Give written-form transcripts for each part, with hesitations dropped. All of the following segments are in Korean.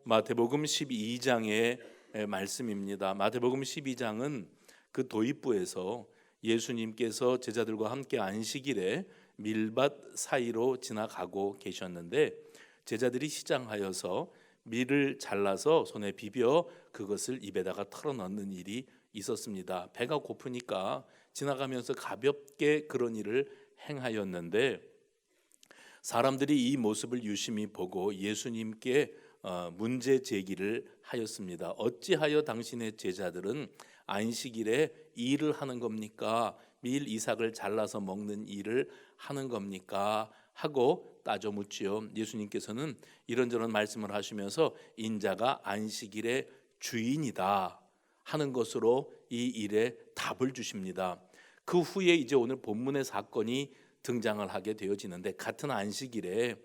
마태복음 12장의 말씀입니다. 마태복음 12장은 그 도입부에서 예수님께서 제자들과 함께 안식일에 밀밭 사이로 지나가고 계셨는데 제자들이 시장하여서 밀을 잘라서 손에 비벼 그것을 입에다가 털어넣는 일이 있었습니다. 배가 고프니까 지나가면서 가볍게 그런 일을 행하였는데 사람들이 이 모습을 유심히 보고 예수님께 문제 제기를 하였습니다. 어찌하여 당신의 제자들은 안식일에 일을 하는 겁니까? 밀 이삭을 잘라서 먹는 일을 하는 겁니까? 하고 따져 묻지요. 예수님께서는 이런저런 말씀을 하시면서 인자가 안식일의 주인이다 하는 것으로 이 일에 답을 주십니다. 그 후에 이제 오늘 본문의 사건이 등장을 하게 되어지는데 같은 안식일에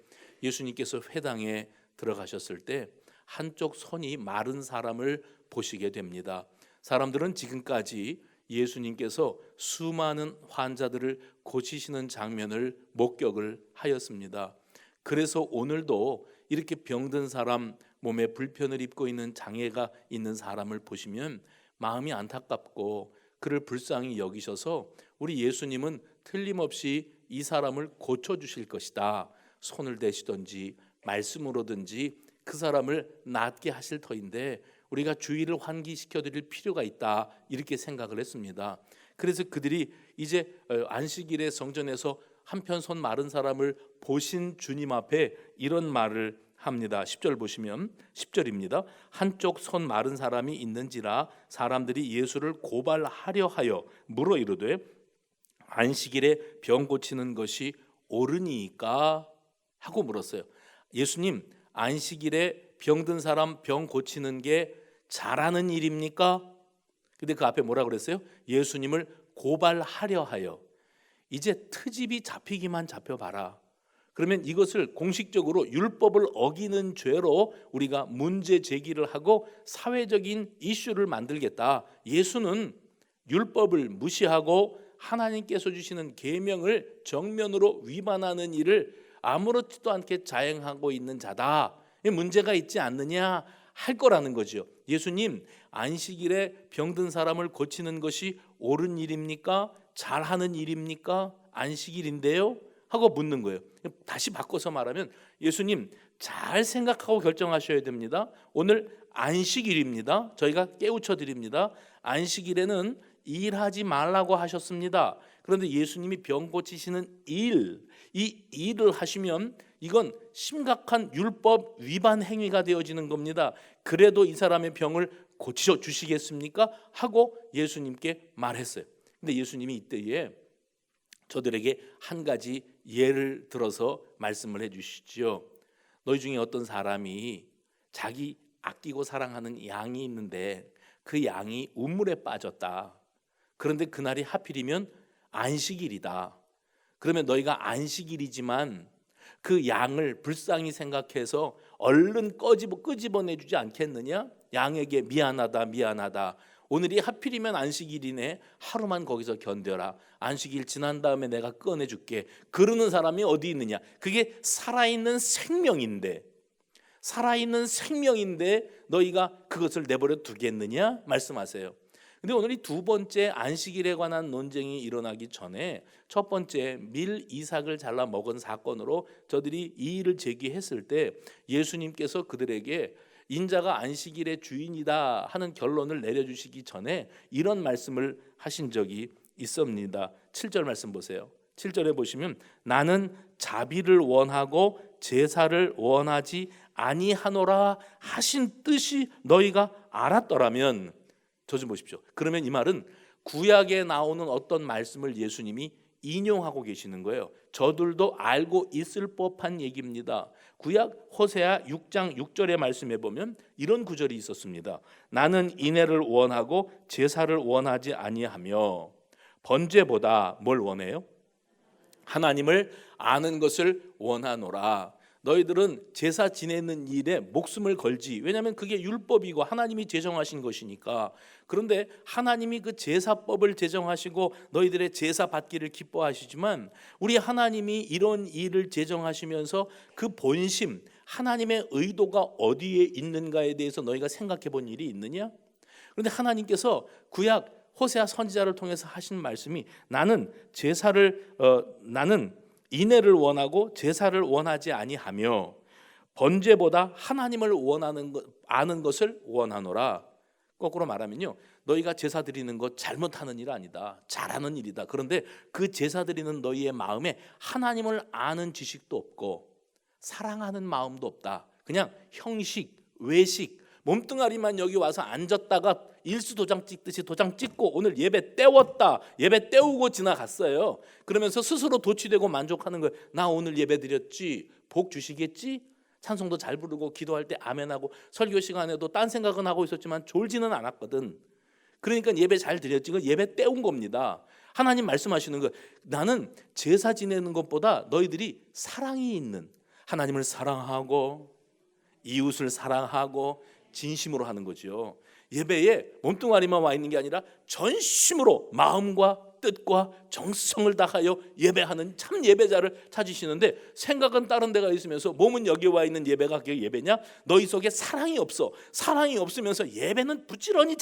예수님께서 회당에 들어가셨을 때 한쪽 손이 마른 사람을 보시게 됩니다. 사람들은 지금까지 예수님께서 수많은 환자들을 고치시는 장면을 목격을 하였습니다. 그래서 오늘도 이렇게 병든 사람, 몸에 불편을 입고 있는 장애가 있는 사람을 보시면 마음이 안타깝고 그를 불쌍히 여기셔서 우리 예수님은 틀림없이 이 사람을 고쳐주실 것이다. 손을 대시든지 말씀으로든지 그 사람을 낫게 하실 터인데 우리가 주의를 환기시켜 드릴 필요가 있다 이렇게 생각을 했습니다. 그래서 그들이 이제 안식일에 성전에서 한편 손 마른 사람을 보신 주님 앞에 이런 말을 합니다. 10절 보시면 10절입니다. 한쪽 손 마른 사람이 있는지라 사람들이 예수를 고발하려 하여 물어 이르되 안식일에 병 고치는 것이 옳으니까 하고 물었어요. 예수님, 안식일에 병든 사람 병 고치는 게 잘하는 일입니까? 근데 그 앞에 뭐라 그랬어요? 예수님을 고발하려 하여. 이제 트집이 잡히기만 잡혀봐라. 그러면 이것을 공식적으로 율법을 어기는 죄로 우리가 문제 제기를 하고 사회적인 이슈를 만들겠다. 예수는 율법을 무시하고 하나님께서 주시는 계명을 정면으로 위반하는 일을 아무렇지도 않게 자행하고 있는 자다. 문제가 있지 않느냐 할 거라는 거죠. 예수님, 안식일에 병든 사람을 고치는 것이 옳은 일입니까? 잘하는 일입니까? 안식일인데요? 하고 묻는 거예요. 다시 바꿔서 말하면 예수님 잘 생각하고 결정하셔야 됩니다. 오늘 안식일입니다. 저희가 깨우쳐 드립니다. 안식일에는 일하지 말라고 하셨습니다. 그런데 예수님이 병 고치시는 이 일을 하시면 이건 심각한 율법 위반 행위가 되어지는 겁니다. 그래도 이 사람의 병을 고쳐 주시겠습니까? 하고 예수님께 말했어요. 근데 예수님이 이때에 저들에게 한 가지 예를 들어서 말씀을 해주시죠. 너희 중에 어떤 사람이 자기 아끼고 사랑하는 양이 있는데 그 양이 우물에 빠졌다. 그런데 그날이 하필이면 안식일이다. 그러면 너희가 안식일이지만 그 양을 불쌍히 생각해서 얼른 끄집어내주지 않겠느냐? 양에게 미안하다. 오늘이 하필이면 안식일이네. 하루만 거기서 견뎌라. 안식일 지난 다음에 내가 꺼내줄게. 그러는 사람이 어디 있느냐? 그게 살아있는 생명인데 너희가 그것을 내버려 두겠느냐? 말씀하세요. 근데 오늘 이 두 번째 안식일에 관한 논쟁이 일어나기 전에 첫 번째 밀 이삭을 잘라 먹은 사건으로 저들이 이 일을 제기했을 때 예수님께서 그들에게 인자가 안식일의 주인이다 하는 결론을 내려주시기 전에 이런 말씀을 하신 적이 있습니다. 7절 말씀 보세요. 7절에 보시면 나는 자비를 원하고 제사를 원하지 아니하노라 하신 뜻이 너희가 알았더라면 저 좀 보십시오. 그러면 이 말은 구약에 나오는 어떤 말씀을 예수님이 인용하고 계시는 거예요. 저들도 알고 있을 법한 얘기입니다. 구약 호세아 6장 6절의 말씀에 보면 이런 구절이 있었습니다. 나는 인애를 원하고 제사를 원하지 아니하며 번제보다 뭘 원해요? 하나님을 아는 것을 원하노라. 너희들은 제사 지내는 일에 목숨을 걸지. 왜냐하면 그게 율법이고 하나님이 제정하신 것이니까. 그런데 하나님이 그 제사법을 제정하시고 너희들의 제사 받기를 기뻐하시지만 우리 하나님이 이런 일을 제정하시면서 그 본심, 하나님의 의도가 어디에 있는가에 대해서 너희가 생각해 본 일이 있느냐? 그런데 하나님께서 구약 호세아 선지자를 통해서 하신 말씀이 나는 나는 인애를 원하고 제사를 원하지 아니하며 번제보다 하나님을 아는 것을 원하노라. 거꾸로 말하면요, 너희가 제사 드리는 것 잘못하는 일 아니다, 잘하는 일이다. 그런데 그 제사 드리는 너희의 마음에 하나님을 아는 지식도 없고 사랑하는 마음도 없다. 그냥 형식, 외식, 몸뚱아리만 여기 와서 앉았다가 일수도장 찍듯이 도장 찍고 오늘 예배 때웠다, 예배 때우고 지나갔어요. 그러면서 스스로 도취되고 만족하는 거예요. 나 오늘 예배 드렸지, 복 주시겠지? 찬송도 잘 부르고 기도할 때 아멘하고 설교 시간에도 딴 생각은 하고 있었지만 졸지는 않았거든. 그러니까 예배 잘 드렸지. 그 예배 때운 겁니다. 하나님 말씀하시는 거, 나는 제사 지내는 것보다 너희들이 사랑이 있는, 하나님을 사랑하고 이웃을 사랑하고 진심으로 하는 거죠. 예배에 몸뚱아리만 와 있는 게 아니라 전심으로 마음과 뜻과 정성을 다하여 예배하는 참 예배자를 찾으시는데, 생각은 다른 데가 있으면서 몸은 여기 와 있는 예배가 그게 예배냐? 너희 속에 사랑이 없어. 사랑이 없으면서 예배는 부지런히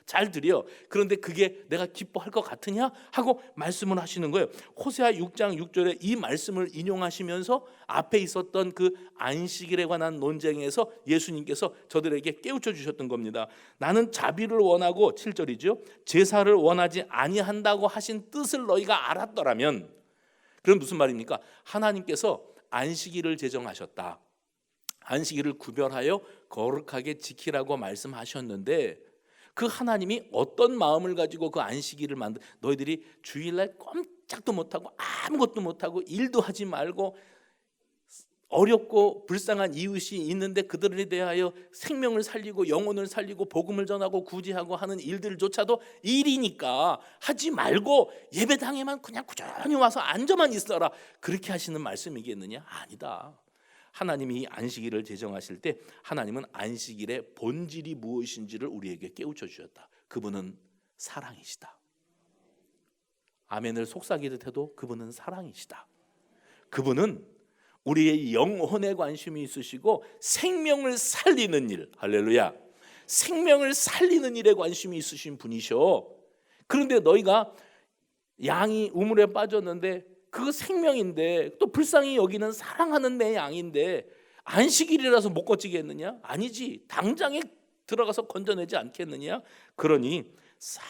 잘 드려. 그런데 그게 내가 기뻐할 것 같으냐? 하고 말씀을 하시는 거예요. 호세아 6장 6절에 이 말씀을 인용하시면서 앞에 있었던 그 안식일에 관한 논쟁에서 예수님께서 저들에게 깨우쳐 주셨던 겁니다. 나는 자비를 원하고 7절이죠. 제사를 원하지 아니한다고 하신 뜻을 너희가 알았더라면, 그럼 무슨 말입니까? 하나님께서 안식일을 제정하셨다. 안식일을 구별하여 거룩하게 지키라고 말씀하셨는데, 그 하나님이 어떤 마음을 가지고 그 안식일을 너희들이 주일날 꼼짝도 못하고 아무것도 못하고 일도 하지 말고 어렵고 불쌍한 이웃이 있는데 그들에 대하여 생명을 살리고 영혼을 살리고 복음을 전하고 구제하고 하는 일들조차도 일이니까 하지 말고 예배당에만 그냥 꾸준히 와서 앉아만 있어라, 그렇게 하시는 말씀이겠느냐? 아니다. 하나님이 안식일을 제정하실 때 하나님은 안식일의 본질이 무엇인지를 우리에게 깨우쳐 주셨다. 그분은 사랑이시다. 아멘을 속삭이듯 해도 그분은 사랑이시다. 그분은 우리의 영혼에 관심이 있으시고 생명을 살리는 일, 할렐루야, 생명을 살리는 일에 관심이 있으신 분이셔. 그런데 너희가 양이 우물에 빠졌는데 그 생명인데, 또 불쌍히 여기는 사랑하는 내 양인데 안식일이라서 못 건지겠느냐? 아니지. 당장에 들어가서 건져내지 않겠느냐? 그러니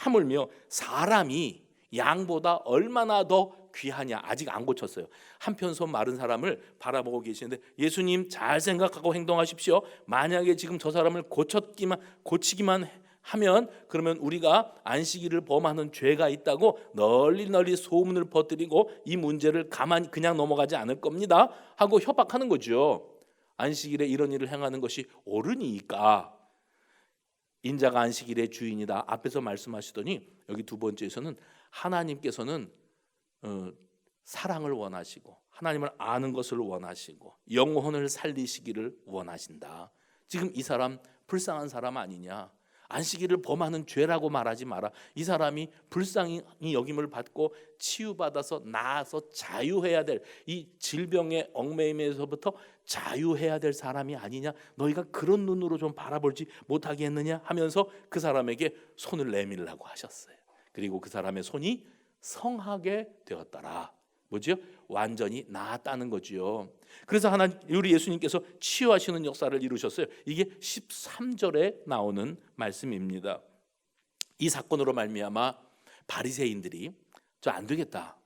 하물며 사람이 양보다 얼마나 더 귀하냐. 아직 안 고쳤어요. 한편 손 마른 사람을 바라보고 계시는데, 예수님 잘 생각하고 행동하십시오. 만약에 지금 저 사람을 고치기만 하면 그러면 우리가 안식일을 범하는 죄가 있다고 널리 소문을 퍼뜨리고 이 문제를 가만히 그냥 넘어가지 않을 겁니다 하고 협박하는 거죠. 안식일에 이런 일을 행하는 것이 옳으니까 인자가 안식일의 주인이다 앞에서 말씀하시더니, 여기 두 번째에서는 하나님께서는 사랑을 원하시고 하나님을 아는 것을 원하시고 영혼을 살리시기를 원하신다. 지금 이 사람 불쌍한 사람 아니냐? 안식일을 범하는 죄라고 말하지 마라. 이 사람이 불쌍히 여김을 받고 치유받아서 나아서 자유해야 될, 이 질병의 얽매임에서부터 자유해야 될 사람이 아니냐? 너희가 그런 눈으로 좀 바라보지 못하겠느냐? 하면서 그 사람에게 손을 내밀라고 하셨어요. 그리고 그 사람의 손이 성하게 되었더라. 뭐죠? 완전히 나았다는 거지요. 그래서 우리 예수님께서 치유하시는 역사를 이루셨어요. 이게 13절에 나오는 말씀입니다. 이 사건으로 말미암아 바리새인들이 저 안 되겠다,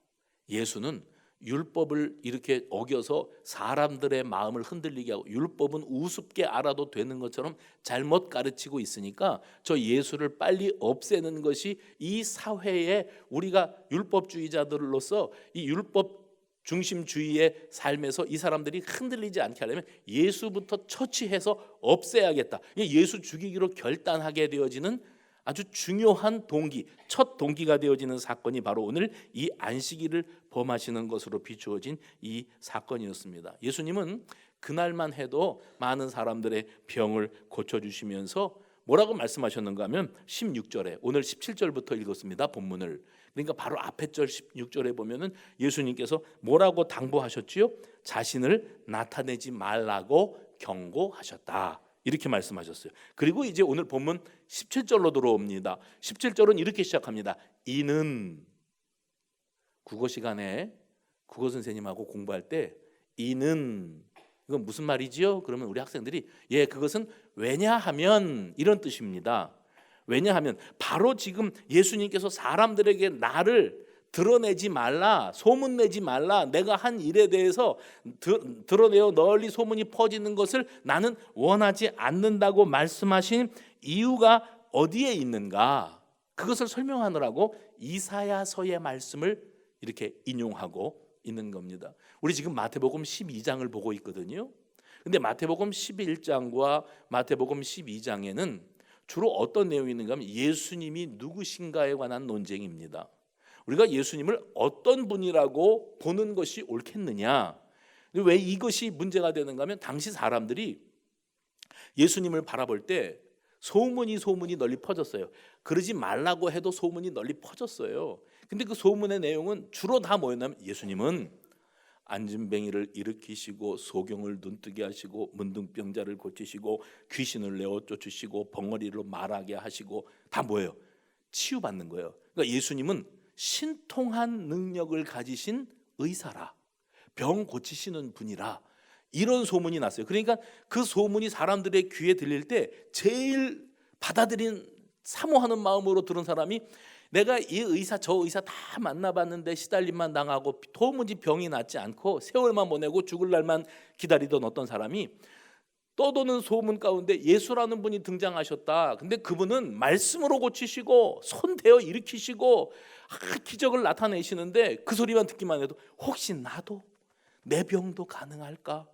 예수는 율법을 이렇게 어겨서 사람들의 마음을 흔들리게 하고 율법은 우습게 알아도 되는 것처럼 잘못 가르치고 있으니까 저 예수를 빨리 없애는 것이 이 사회에 우리가 율법주의자들로서 이 율법 중심주의의 삶에서 이 사람들이 흔들리지 않게 하려면 예수부터 처치해서 없애야겠다. 예수 죽이기로 결단하게 되어지는 아주 중요한 동기, 첫 동기가 되어지는 사건이 바로 오늘 이 안식일을 범하시는 것으로 비추어진 이 사건이었습니다. 예수님은 그날만 해도 많은 사람들의 병을 고쳐주시면서 뭐라고 말씀하셨는가 하면 16절에, 오늘 17절부터 읽었습니다, 본문을. 그러니까 바로 앞에 절 16절에 보면은 예수님께서 뭐라고 당부하셨지요? 자신을 나타내지 말라고 경고하셨다. 이렇게 말씀하셨어요. 그리고 이제 오늘 본문 17절로 들어옵니다. 17절은 이렇게 시작합니다. 이는, 국어 시간에 국어 선생님하고 공부할 때 이는, 이건 무슨 말이지요? 그러면 우리 학생들이 그것은 왜냐하면 이런 뜻입니다. 왜냐하면 바로 지금 예수님께서 사람들에게 나를 드러내지 말라, 소문내지 말라, 내가 한 일에 대해서 드러내어 널리 소문이 퍼지는 것을 나는 원하지 않는다고 말씀하신 이유가 어디에 있는가, 그것을 설명하느라고 이사야서의 말씀을 이렇게 인용하고 있는 겁니다. 우리 지금 마태복음 12장을 보고 있거든요. 근데 마태복음 11장과 마태복음 12장에는 주로 어떤 내용이 있는가 하면 예수님이 누구신가에 관한 논쟁입니다. 우리가 예수님을 어떤 분이라고 보는 것이 옳겠느냐, 왜 이것이 문제가 되는가 하면 당시 사람들이 예수님을 바라볼 때 소문이 널리 퍼졌어요. 그러지 말라고 해도 소문이 널리 퍼졌어요. 근데 그 소문의 내용은 주로 다 뭐였냐면 예수님은 안진뱅이를 일으키시고 소경을 눈뜨게 하시고 문둥병자를 고치시고 귀신을 내어 쫓으시고 벙어리로 말하게 하시고 다 뭐예요? 치유받는 거예요. 그러니까 예수님은 신통한 능력을 가지신 의사라, 병 고치시는 분이라, 이런 소문이 났어요. 그러니까 그 소문이 사람들의 귀에 들릴 때 제일 받아들인, 사모하는 마음으로 들은 사람이, 내가 이 의사 저 의사 다 만나봤는데 시달림만 당하고 도무지 병이 낫지 않고 세월만 보내고 죽을 날만 기다리던 어떤 사람이 떠도는 소문 가운데 예수라는 분이 등장하셨다. 근데 그분은 말씀으로 고치시고 손 대어 일으키시고 기적을 나타내시는데 그 소리만 듣기만 해도 혹시 나도 내 병도 가능할까?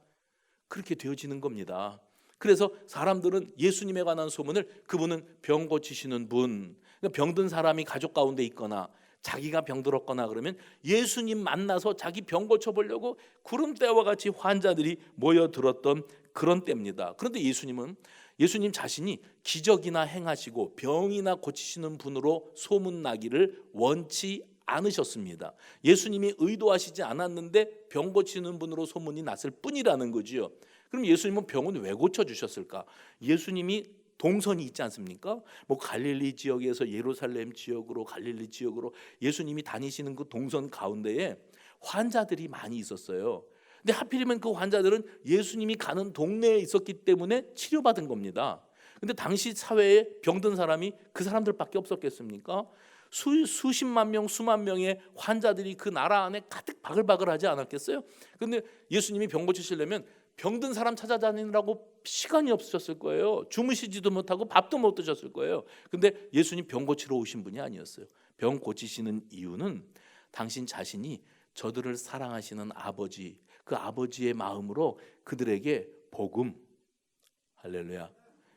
그렇게 되어지는 겁니다. 그래서 사람들은 예수님에 관한 소문을, 그분은 병 고치시는 분, 병든 사람이 가족 가운데 있거나 자기가 병들었거나 그러면 예수님 만나서 자기 병 고쳐보려고 구름대와 같이 환자들이 모여들었던 그런 때입니다. 그런데 예수님 자신이 기적이나 행하시고 병이나 고치시는 분으로 소문나기를 원치 않으셨습니다. 예수님이 의도하시지 않았는데 병 고치는 분으로 소문이 났을 뿐이라는 거지요. 그럼 예수님은 병은 왜 고쳐주셨을까? 예수님이 동선이 있지 않습니까? 뭐 갈릴리 지역에서 예루살렘 지역으로, 갈릴리 지역으로 예수님이 다니시는 그 동선 가운데에 환자들이 많이 있었어요. 근데 하필이면 그 환자들은 예수님이 가는 동네에 있었기 때문에 치료받은 겁니다. 근데 당시 사회에 병든 사람이 그 사람들밖에 없었겠습니까? 수십만 명, 수만 명의 환자들이 그 나라 안에 가득 바글바글하지 않았겠어요? 근데 예수님이 병 고치시려면 병든 사람 찾아다니느라고 시간이 없으셨을 거예요. 주무시지도 못하고 밥도 못 드셨을 거예요. 근데 예수님 병 고치러 오신 분이 아니었어요. 병 고치시는 이유는 당신 자신이 저들을 사랑하시는 아버지, 그 아버지의 마음으로 그들에게 복음, 할렐루야,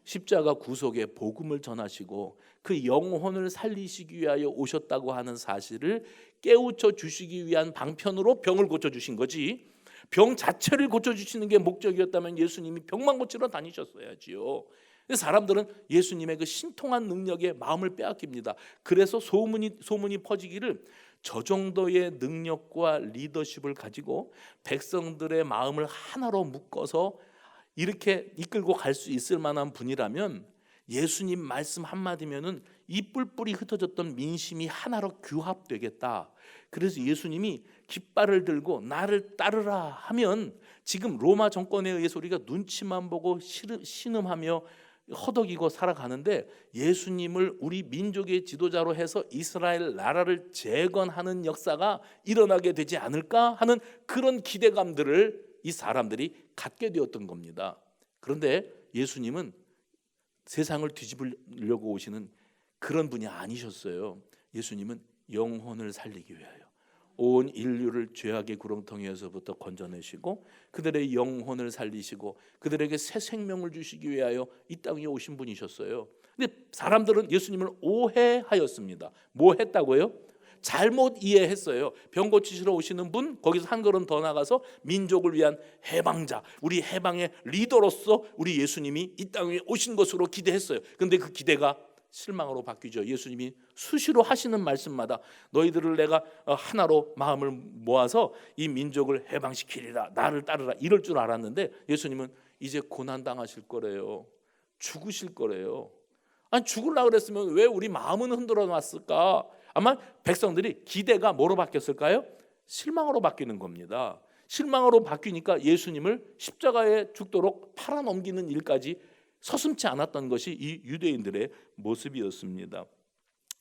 십자가 구속의 복음을 전하시고 그 영혼을 살리시기 위하여 오셨다고 하는 사실을 깨우쳐 주시기 위한 방편으로 병을 고쳐주신 거지, 병 자체를 고쳐주시는 게 목적이었다면 예수님이 병만 고치러 다니셨어야지요. 사람들은 예수님의 그 신통한 능력에 마음을 빼앗깁니다. 그래서 소문이 퍼지기를, 저 정도의 능력과 리더십을 가지고 백성들의 마음을 하나로 묶어서 이렇게 이끌고 갈 수 있을 만한 분이라면 예수님 말씀 한마디면은 이 뿔뿔이 흩어졌던 민심이 하나로 규합되겠다. 그래서 예수님이 깃발을 들고 나를 따르라 하면 지금 로마 정권에 의해서 우리가 눈치만 보고 신음하며 허덕이고 살아가는데, 예수님을 우리 민족의 지도자로 해서 이스라엘 나라를 재건하는 역사가 일어나게 되지 않을까 하는 그런 기대감들을 이 사람들이 갖게 되었던 겁니다. 그런데 예수님은 세상을 뒤집으려고 오시는 그런 분이 아니셨어요. 예수님은 영혼을 살리기 위하여 온 인류를 죄악의 구렁텅이에서부터 건져내시고 그들의 영혼을 살리시고 그들에게 새 생명을 주시기 위하여 이 땅에 오신 분이셨어요. 근데 사람들은 예수님을 오해하였습니다. 뭐 했다고요? 잘못 이해했어요. 병 고치시러 오시는 분, 거기서 한 걸음 더 나가서 민족을 위한 해방자, 우리 해방의 리더로서 우리 예수님이 이 땅에 오신 것으로 기대했어요. 그런데 그 기대가 실망으로 바뀌죠. 예수님이 수시로 하시는 말씀마다 너희들을 내가 하나로 마음을 모아서 이 민족을 해방시키리라, 나를 따르라, 이럴 줄 알았는데 예수님은 이제 고난 당하실 거래요. 죽으실 거래요. 아니 죽으려고 그랬으면 왜 우리 마음은 흔들어 놨을까? 아마 백성들이 기대가 뭐로 바뀌었을까요? 실망으로 바뀌는 겁니다. 실망으로 바뀌니까 예수님을 십자가에 죽도록 팔아넘기는 일까지 서슴지 않았던 것이 이 유대인들의 모습이었습니다.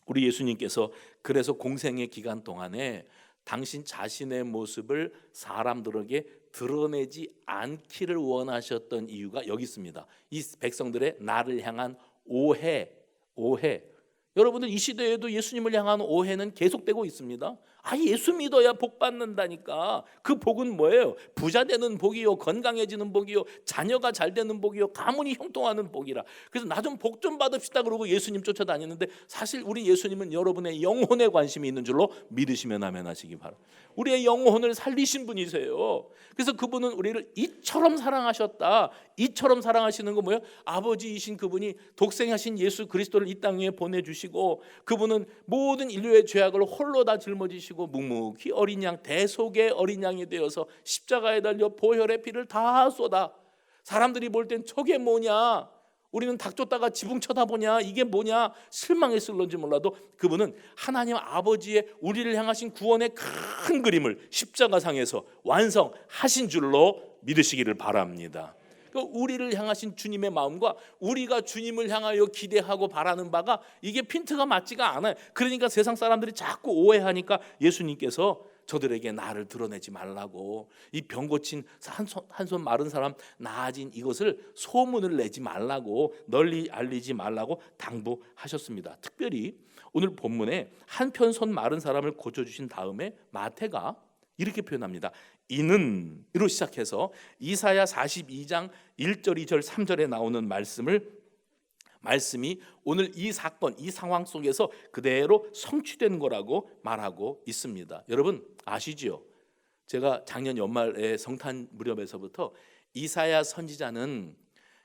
우리 예수님께서 그래서 공생의 기간 동안에 당신 자신의 모습을 사람들에게 드러내지 않기를 원하셨던 이유가 여기 있습니다. 이 백성들의 나를 향한 오해. 여러분들 이 시대에도 예수님을 향한 오해는 계속되고 있습니다. 예수 믿어야 복 받는다니까. 그 복은 뭐예요? 부자 되는 복이요, 건강해지는 복이요, 자녀가 잘 되는 복이요, 가문이 형통하는 복이라. 그래서 나 좀 복 좀 받읍시다 그러고 예수님 쫓아다니는데 사실 우리 예수님은 여러분의 영혼에 관심이 있는 줄로 믿으시면 아멘하시기 바랍니다. 우리의 영혼을 살리신 분이세요. 그래서 그분은 우리를 이처럼 사랑하셨다. 이처럼 사랑하시는 건 뭐예요? 아버지이신 그분이 독생하신 예수 그리스도를 이 땅에 보내주시고 그분은 모든 인류의 죄악을 홀로 다 짊어지시고 묵묵히 어린 양, 대속의 어린 양이 되어서 십자가에 달려 보혈의 피를 다 쏟아. 사람들이 볼 땐 저게 뭐냐, 우리는 닭 쫓다가 지붕 쳐다보냐, 이게 뭐냐 실망했을런지 몰라도 그분은 하나님 아버지의 우리를 향하신 구원의 큰 그림을 십자가상에서 완성하신 줄로 믿으시기를 바랍니다. 우리를 향하신 주님의 마음과 우리가 주님을 향하여 기대하고 바라는 바가 이게 핀트가 맞지가 않아요. 그러니까 세상 사람들이 자꾸 오해하니까 예수님께서 저들에게 나를 드러내지 말라고, 이 병 고친 한 손 마른 사람 나아진 이것을 소문을 내지 말라고, 널리 알리지 말라고 당부하셨습니다. 특별히 오늘 본문에 한편 손 마른 사람을 고쳐주신 다음에 마태가 이렇게 표현합니다. 이는 이로 시작해서 이사야 42장 1절 2절 3절에 나오는 말씀이 오늘 이 사건, 이 상황 속에서 그대로 성취된 거라고 말하고 있습니다. 여러분 아시지요? 제가 작년 연말에 성탄 무렵에서부터 이사야 선지자는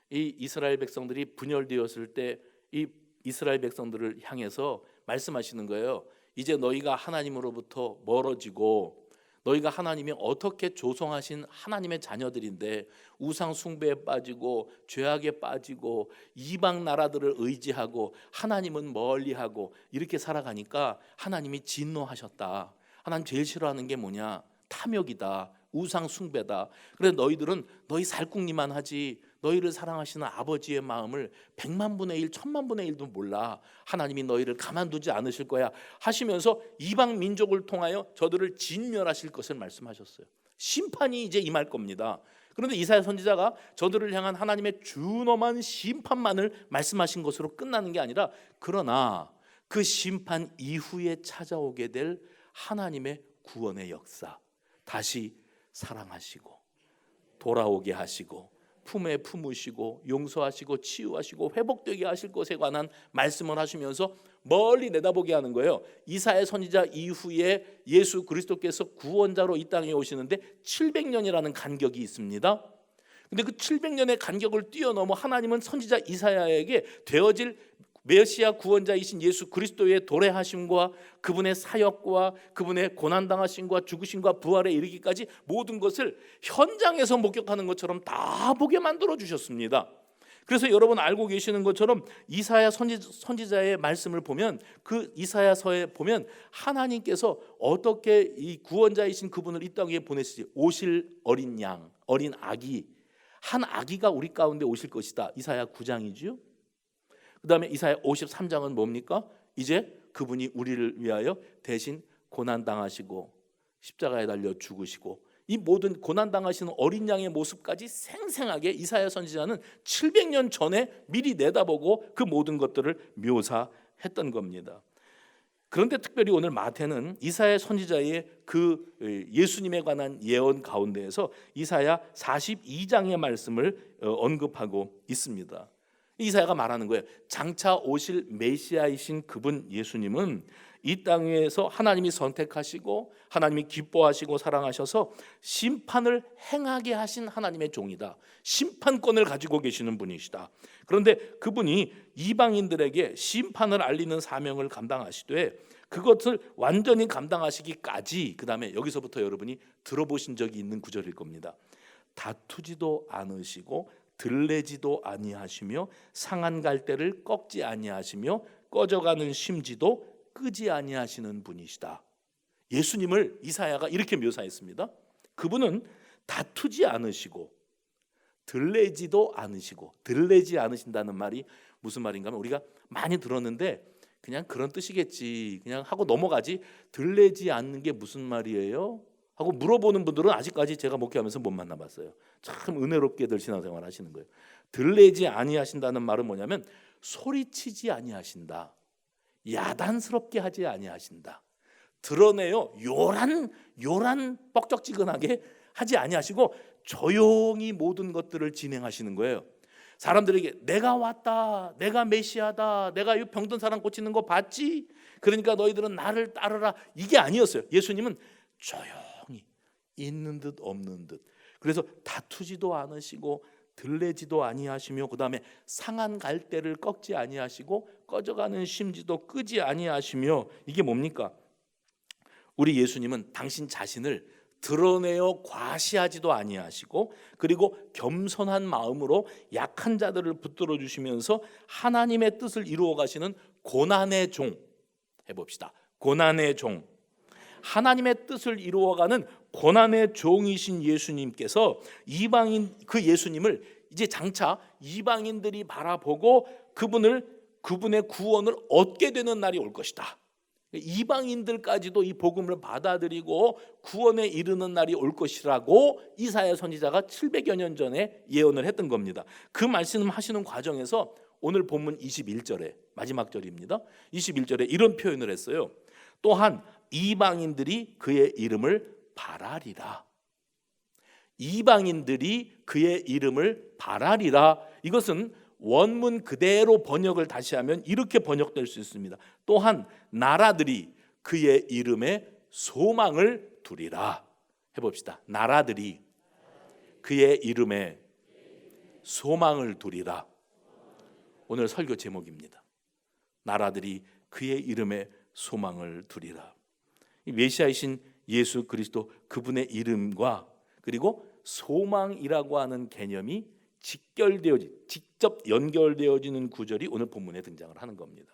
이 이스라엘 백성들이 분열되었을 때 이 이스라엘 백성들을 향해서 말씀하시는 거예요. 이제 너희가 하나님으로부터 멀어지고 너희가 하나님이 어떻게 조성하신 하나님의 자녀들인데 우상 숭배에 빠지고 죄악에 빠지고 이방 나라들을 의지하고 하나님은 멀리하고 이렇게 살아가니까 하나님이 진노하셨다. 하나님 제일 싫어하는 게 뭐냐? 탐욕이다. 우상 숭배다. 그래서 너희들은 너희 살궁리만 하지 너희를 사랑하시는 아버지의 마음을 100만 분의 1, 1000만 분의 1도 몰라. 하나님이 너희를 가만두지 않으실 거야 하시면서 이방 민족을 통하여 저들을 진멸하실 것을 말씀하셨어요. 심판이 이제 임할 겁니다. 그런데 이사야 선지자가 저들을 향한 하나님의 준엄한 심판만을 말씀하신 것으로 끝나는 게 아니라 그러나 그 심판 이후에 찾아오게 될 하나님의 구원의 역사, 다시 사랑하시고 돌아오게 하시고 품에 품으시고 용서하시고 치유하시고 회복되게 하실 것에 관한 말씀을 하시면서 멀리 내다보게 하는 거예요. 이사야 선지자 이후에 예수 그리스도께서 구원자로 이 땅에 오시는데 700년이라는 간격이 있습니다. 근데 그 700년의 간격을 뛰어넘어 하나님은 선지자 이사야에게 되어질 메시아 구원자이신 예수 그리스도의 도래하심과 그분의 사역과 그분의 고난당하심과 죽으심과 부활에 이르기까지 모든 것을 현장에서 목격하는 것처럼 다 보게 만들어 주셨습니다. 그래서 여러분 알고 계시는 것처럼 이사야 선지자의 말씀을 보면 그 이사야서에 보면 하나님께서 어떻게 이 구원자이신 그분을 이 땅에 보내시지, 오실 어린 양, 어린 아기, 한 아기가 우리 가운데 오실 것이다. 이사야 9장이지요. 그 다음에 이사야 53장은 뭡니까? 이제 그분이 우리를 위하여 대신 고난당하시고 십자가에 달려 죽으시고 이 모든 고난당하시는 어린 양의 모습까지 생생하게 이사야 선지자는 700년 전에 미리 내다보고 그 모든 것들을 묘사했던 겁니다. 그런데 특별히 오늘 마태는 이사야 선지자의 그 예수님에 관한 예언 가운데에서 이사야 42장의 말씀을 언급하고 있습니다. 이사야가 말하는 거예요. 장차 오실 메시아이신 그분 예수님은 이 땅에서 하나님이 선택하시고 하나님이 기뻐하시고 사랑하셔서 심판을 행하게 하신 하나님의 종이다. 심판권을 가지고 계시는 분이시다. 그런데 그분이 이방인들에게 심판을 알리는 사명을 감당하시되 그것을 완전히 감당하시기까지, 그 다음에 여기서부터 여러분이 들어보신 적이 있는 구절일 겁니다. 다투지도 않으시고 들레지도 아니하시며 상한 갈대를 꺾지 아니하시며 꺼져가는 심지도 끄지 아니하시는 분이시다. 예수님을 이사야가 이렇게 묘사했습니다. 그분은 다투지 않으시고 들레지도 않으시고, 들레지 않으신다는 말이 무슨 말인가 하면 우리가 많이 들었는데 그냥 그런 뜻이겠지 그냥 하고 넘어가지, 들레지 않는 게 무슨 말이에요? 하고 물어보는 분들은 아직까지 제가 목회하면서 못 만나봤어요. 참 은혜롭게들 신앙생활 하시는 거예요. 들레지 아니하신다는 말은 뭐냐면 소리치지 아니하신다, 야단스럽게 하지 아니하신다, 드러내요 요란 뻑적지근하게 하지 아니하시고 조용히 모든 것들을 진행하시는 거예요. 사람들에게 내가 왔다, 내가 메시아다, 내가 이 병든 사람 고치는 거 봤지? 그러니까 너희들은 나를 따르라, 이게 아니었어요. 예수님은 조용히 있는 듯 없는 듯. 그래서 다투지도 않으시고 들레지도 아니하시며, 그 다음에 상한 갈대를 꺾지 아니하시고 꺼져가는 심지도 끄지 아니하시며. 이게 뭡니까? 우리 예수님은 당신 자신을 드러내어 과시하지도 아니하시고, 그리고 겸손한 마음으로 약한 자들을 붙들어 주시면서 하나님의 뜻을 이루어 가시는 고난의 종. 해봅시다. 고난의 종. 하나님의 뜻을 이루어가는 고난의 종이신 예수님께서 이방인, 그 예수님을 이제 장차 이방인들이 바라보고 그분의 구원을 얻게 되는 날이 올 것이다. 이방인들까지도 이 복음을 받아들이고 구원에 이르는 날이 올 것이라고 이사야 선지자가 700여 년 전에 예언을 했던 겁니다. 그 말씀하시는 과정에서 오늘 본문 21절에 마지막 절입니다. 21절에 이런 표현을 했어요. 또한 이방인들이 그의 이름을 바라리라. 이방인들이 그의 이름을 바라리라. 이것은 원문 그대로 번역을 다시 하면 이렇게 번역될 수 있습니다. 또한 나라들이 그의 이름에 소망을 두리라. 해봅시다. 나라들이 그의 이름에 소망을 두리라. 오늘 설교 제목입니다. 나라들이 그의 이름에 소망을 두리라. 이 메시아이신 예수 그리스도, 그분의 이름과 그리고 소망이라고 하는 개념이 직접 연결되어지는 구절이 오늘 본문에 등장을 하는 겁니다.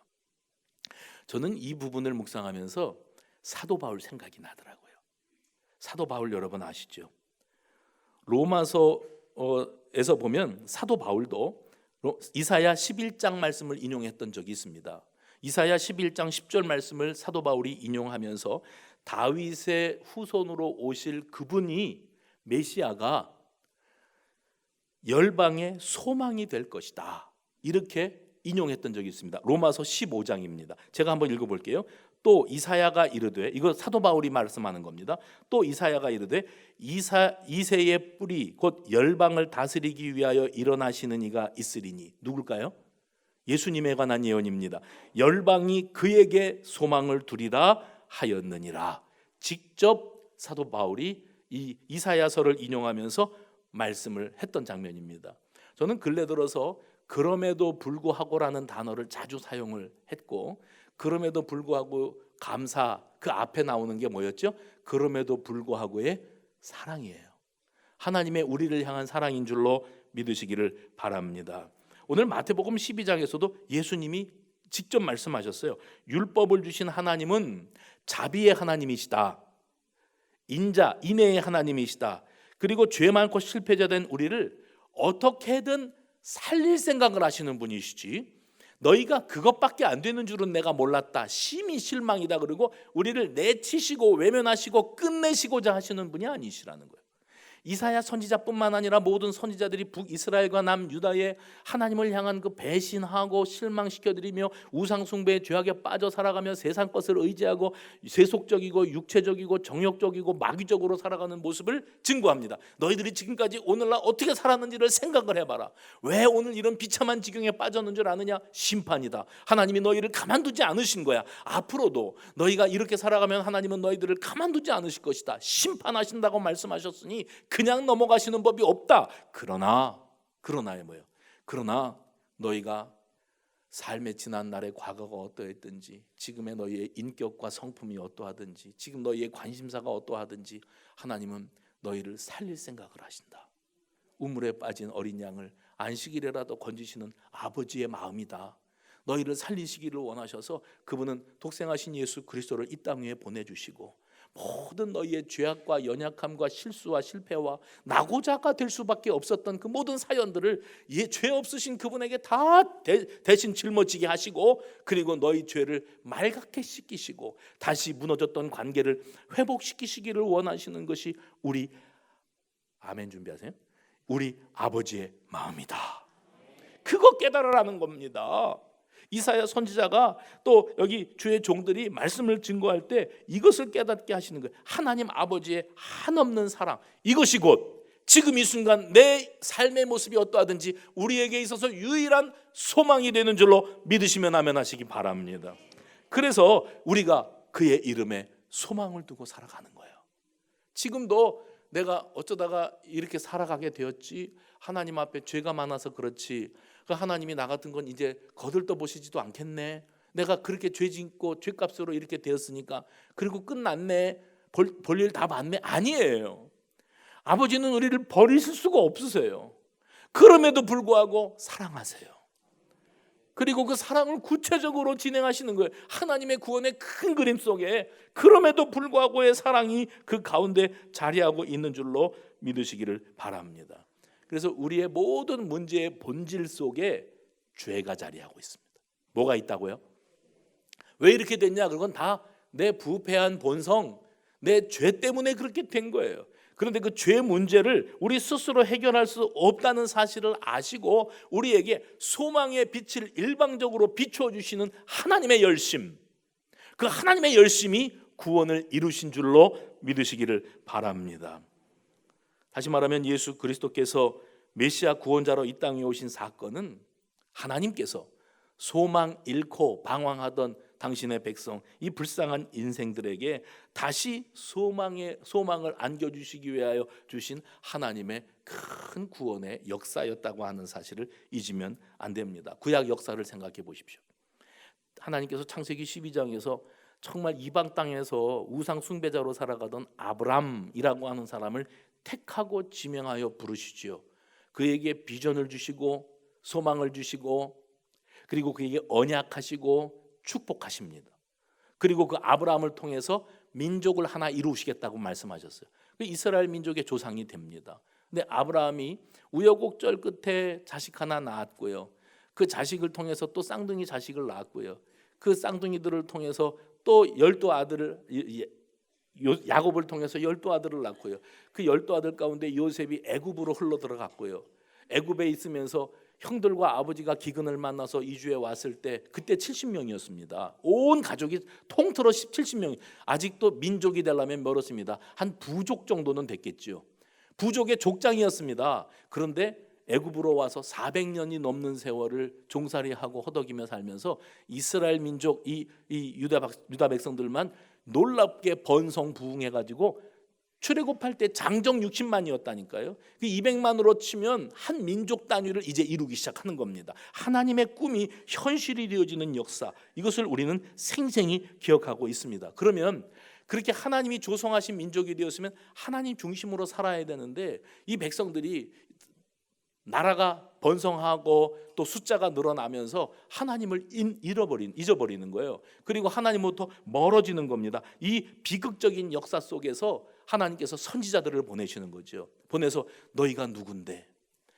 저는 이 부분을 묵상하면서 사도 바울 생각이 나더라고요. 사도 바울 여러분 아시죠? 로마서에서 보면 사도 바울도 이사야 11장 말씀을 인용했던 적이 있습니다. 이사야 11장 10절 말씀을 사도 바울이 인용하면서 다윗의 후손으로 오실 그분이, 메시아가 열방의 소망이 될 것이다, 이렇게 인용했던 적이 있습니다. 로마서 15장입니다. 제가 한번 읽어볼게요. 또 이사야가 이르되, 이거 사도 바울이 말씀하는 겁니다. 또 이사야가 이르되 이새의 뿌리 곧 열방을 다스리기 위하여 일어나시는 이가 있으리니. 누굴까요? 예수님에 관한 예언입니다. 열방이 그에게 소망을 두리라 하였느니라. 직접 사도 바울이 이 이사야서를 인용하면서 말씀을 했던 장면입니다. 저는 근래 들어서 그럼에도 불구하고라는 단어를 자주 사용을 했고, 그럼에도 불구하고 감사, 그 앞에 나오는 게 뭐였죠? 그럼에도 불구하고의 사랑이에요. 하나님의 우리를 향한 사랑인 줄로 믿으시기를 바랍니다. 오늘 마태복음 12장에서도 예수님이 직접 말씀하셨어요. 율법을 주신 하나님은 자비의 하나님이시다, 인내의 하나님이시다. 그리고 죄 많고 실패자된 우리를 어떻게든 살릴 생각을 하시는 분이시지, 너희가 그것밖에 안 되는 줄은 내가 몰랐다, 심히 실망이다, 그리고 우리를 내치시고 외면하시고 끝내시고자 하시는 분이 아니시라는 거예요. 이사야 선지자뿐만 아니라 모든 선지자들이 북이스라엘과 남유다의 하나님을 향한 그 배신하고 실망시켜드리며 우상숭배의 죄악에 빠져 살아가며 세상 것을 의지하고 세속적이고 육체적이고 정욕적이고 마귀적으로 살아가는 모습을 증거합니다. 너희들이 지금까지 오늘날 어떻게 살았는지를 생각을 해봐라. 왜 오늘 이런 비참한 지경에 빠졌는 줄 아느냐? 심판이다. 하나님이 너희를 가만두지 않으신 거야. 앞으로도 너희가 이렇게 살아가면 하나님은 너희들을 가만두지 않으실 것이다. 심판하신다고 말씀하셨으니 그냥 넘어가시는 법이 없다. 그러나에 뭐예요? 그러나 너희가 삶의 지난 날의 과거가 어떠했든지, 지금의 너희의 인격과 성품이 어떠하든지, 지금 너희의 관심사가 어떠하든지 하나님은 너희를 살릴 생각을 하신다. 우물에 빠진 어린 양을 안식일에라도 건지시는 아버지의 마음이다. 너희를 살리시기를 원하셔서 그분은 독생하신 예수 그리스도를 이 땅 위에 보내주시고 모든 너희의 죄악과 연약함과 실수와 실패와 낙오자가 될 수밖에 없었던 그 모든 사연들을 죄 없으신 그분에게 다 대신 짊어지게 하시고, 그리고 너희 죄를 말갛게 씻기시고 다시 무너졌던 관계를 회복시키시기를 원하시는 것이 우리, 아멘 준비하세요, 우리 아버지의 마음이다. 그거 깨달으라는 겁니다. 이사야 선지자가 또 여기 주의 종들이 말씀을 증거할 때 이것을 깨닫게 하시는 거예요. 하나님 아버지의 한없는 사랑, 이것이 곧 지금 이 순간 내 삶의 모습이 어떠하든지 우리에게 있어서 유일한 소망이 되는 줄로 믿으시면 아멘 하시기 바랍니다. 그래서 우리가 그의 이름에 소망을 두고 살아가는 거예요. 지금도 내가 어쩌다가 이렇게 살아가게 되었지, 하나님 앞에 죄가 많아서 그렇지, 하나님이 나 같은 건 이제 거들떠 보시지도 않겠네, 내가 그렇게 죄 짓고 죄값으로 이렇게 되었으니까 그리고 끝났네, 볼일 다 봤네. 아니에요. 아버지는 우리를 버리실 수가 없으세요. 그럼에도 불구하고 사랑하세요. 그리고 그 사랑을 구체적으로 진행하시는 거예요. 하나님의 구원의 큰 그림 속에 그럼에도 불구하고의 사랑이 그 가운데 자리하고 있는 줄로 믿으시기를 바랍니다. 그래서 우리의 모든 문제의 본질 속에 죄가 자리하고 있습니다. 뭐가 있다고요? 왜 이렇게 됐냐? 그건 다 내 부패한 본성, 내 죄 때문에 그렇게 된 거예요. 그런데 그 죄 문제를 우리 스스로 해결할 수 없다는 사실을 아시고 우리에게 소망의 빛을 일방적으로 비추어 주시는 하나님의 열심, 그 하나님의 열심이 구원을 이루신 줄로 믿으시기를 바랍니다. 다시 말하면 예수 그리스도께서 메시아 구원자로 이 땅에 오신 사건은 하나님께서 소망 잃고 방황하던 당신의 백성, 이 불쌍한 인생들에게 다시 소망을 안겨주시기 위하여 주신 하나님의 큰 구원의 역사였다고 하는 사실을 잊으면 안 됩니다. 구약 역사를 생각해 보십시오. 하나님께서 창세기 12장에서 정말 이방 땅에서 우상 숭배자로 살아가던 아브람이라고 하는 사람을 택하고 지명하여 부르시지요. 그에게 비전을 주시고 소망을 주시고 그리고 그에게 언약하시고 축복하십니다. 그리고 그 아브라함을 통해서 민족을 하나 이루시겠다고 말씀하셨어요. 이스라엘 민족의 조상이 됩니다. 근데 아브라함이 우여곡절 끝에 자식 하나 낳았고요. 그 자식을 통해서 또 쌍둥이 자식을 낳았고요. 그 쌍둥이들을 통해서 또 12아들을, 야곱을 통해서 12아들을 낳고요. 그 12아들 가운데 요셉이 애굽으로 흘러 들어갔고요. 애굽에 있으면서 형들과 아버지가 기근을 만나서 이주해 왔을 때 그때 70명이었습니다. 온 가족이 통틀어 70명. 아직도 민족이 되려면 멀었습니다. 한 부족 정도는 됐겠죠. 부족의 족장이었습니다. 그런데 애굽으로 와서 400년이 넘는 세월을 종살이하고 허덕이며 살면서 이스라엘 민족, 이 유다 백성들만 놀랍게 번성부흥해가지고 출애굽할 때 장정 60만이었다니까요. 그 200만으로 치면 한 민족 단위를 이제 이루기 시작하는 겁니다. 하나님의 꿈이 현실이 되어지는 역사, 이것을 우리는 생생히 기억하고 있습니다. 그러면 그렇게 하나님이 조성하신 민족이 되었으면 하나님 중심으로 살아야 되는데 이 백성들이 나라가 번성하고 또 숫자가 늘어나면서 하나님을 잊어버리는 거예요. 그리고 하나님부터 멀어지는 겁니다. 이 비극적인 역사 속에서 하나님께서 선지자들을 보내시는 거죠. 보내서 너희가 누군데,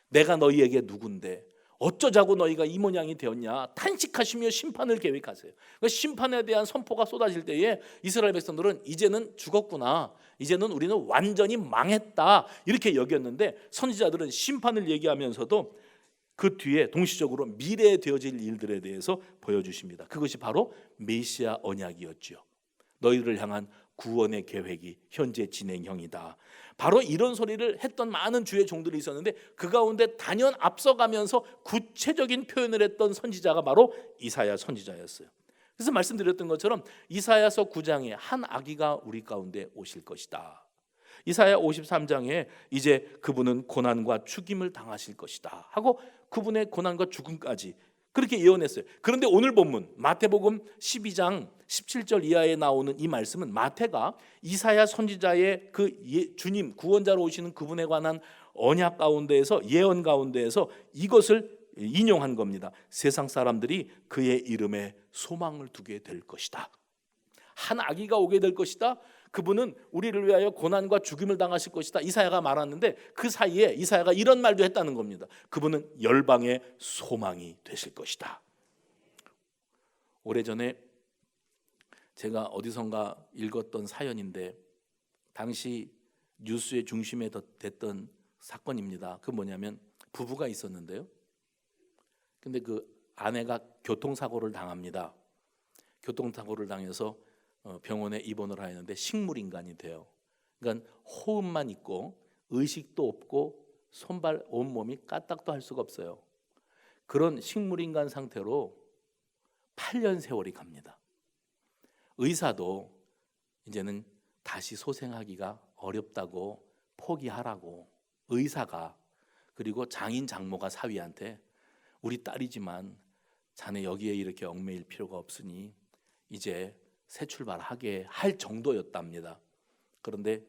내가 너희에게 누군데, 어쩌자고 너희가 이 모양이 되었냐, 탄식하시며 심판을 계획하세요. 그러니까 심판에 대한 선포가 쏟아질 때에 이스라엘 백성들은 이제는 죽었구나, 이제는 우리는 완전히 망했다 이렇게 여겼는데, 선지자들은 심판을 얘기하면서도 그 뒤에 동시적으로 미래에 되어질 일들에 대해서 보여주십니다. 그것이 바로 메시아 언약이었죠. 너희를 향한 구원의 계획이 현재 진행형이다. 바로 이런 소리를 했던 많은 주의 종들이 있었는데 그 가운데 단연 앞서가면서 구체적인 표현을 했던 선지자가 바로 이사야 선지자였어요. 그래서 말씀드렸던 것처럼 이사야서 9장에 한 아기가 우리 가운데 오실 것이다. 이사야 53장에 이제 그분은 고난과 죽임을 당하실 것이다 하고 그분의 고난과 죽음까지 그렇게 예언했어요. 그런데 오늘 본문 마태복음 12장 17절 이하에 나오는 이 말씀은 마태가 이사야 선지자의 주님 구원자로 오시는 그분에 관한 언약 가운데에서, 예언 가운데에서 이것을 인용한 겁니다. 세상 사람들이 그의 이름에 소망을 두게 될 것이다. 한 아기가 오게 될 것이다. 그분은 우리를 위하여 고난과 죽임을 당하실 것이다. 이사야가 말았는데 그 사이에 이사야가 이런 말도 했다는 겁니다. 그분은 열방의 소망이 되실 것이다. 오래전에 제가 어디선가 읽었던 사연인데 당시 뉴스의 중심에 됐던 사건입니다. 그 뭐냐면 부부가 있었는데요. 근데 그 아내가 교통사고를 당합니다. 교통사고를 당해서 병원에 입원을 하였는데 식물인간이 돼요. 그러니까 호흡만 있고 의식도 없고 손발 온몸이 까딱도 할 수가 없어요. 그런 식물인간 상태로 8년 세월이 갑니다. 의사도 이제는 다시 소생하기가 어렵다고 포기하라고, 의사가, 그리고 장인 장모가 사위한테 우리 딸이지만 자네 여기에 이렇게 얽매일 필요가 없으니 이제 새 출발하게 할 정도였답니다. 그런데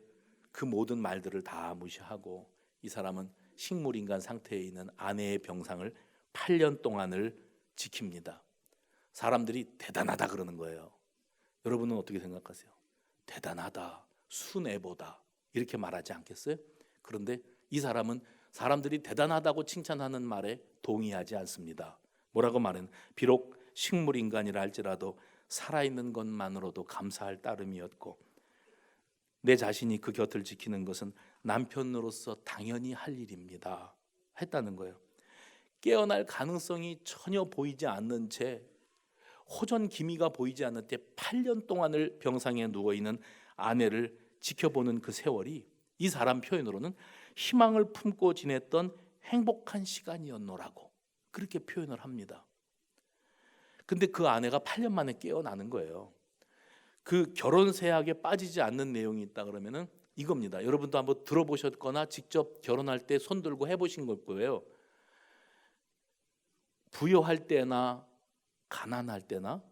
그 모든 말들을 다 무시하고 이 사람은 식물인간 상태에 있는 아내의 병상을 8년 동안을 지킵니다. 사람들이 대단하다 그러는 거예요. 여러분은 어떻게 생각하세요? 대단하다, 순애보다 이렇게 말하지 않겠어요? 그런데 이 사람은 사람들이 대단하다고 칭찬하는 말에 동의하지 않습니다. 뭐라고 말은 비록 식물인간이라 할지라도 살아있는 것만으로도 감사할 따름이었고 내 자신이 그 곁을 지키는 것은 남편으로서 당연히 할 일입니다 했다는 거예요. 깨어날 가능성이 전혀 보이지 않는 채, 호전 기미가 보이지 않는 때 8년 동안을 병상에 누워있는 아내를 지켜보는 그 세월이 이 사람 표현으로는 희망을 품고 지냈던 행복한 시간이었노라고 그렇게 표현을 합니다. 근데 그 아내가 8년 만에 깨어나는 거예요. 그 결혼 세약에 빠지지 않는 내용이 있다 그러면은 이겁니다. 여러분도 한번 들어보셨거나 직접 결혼할 때 손 들고 해보신 걸 거예요. 부여할 때나 가난할 때나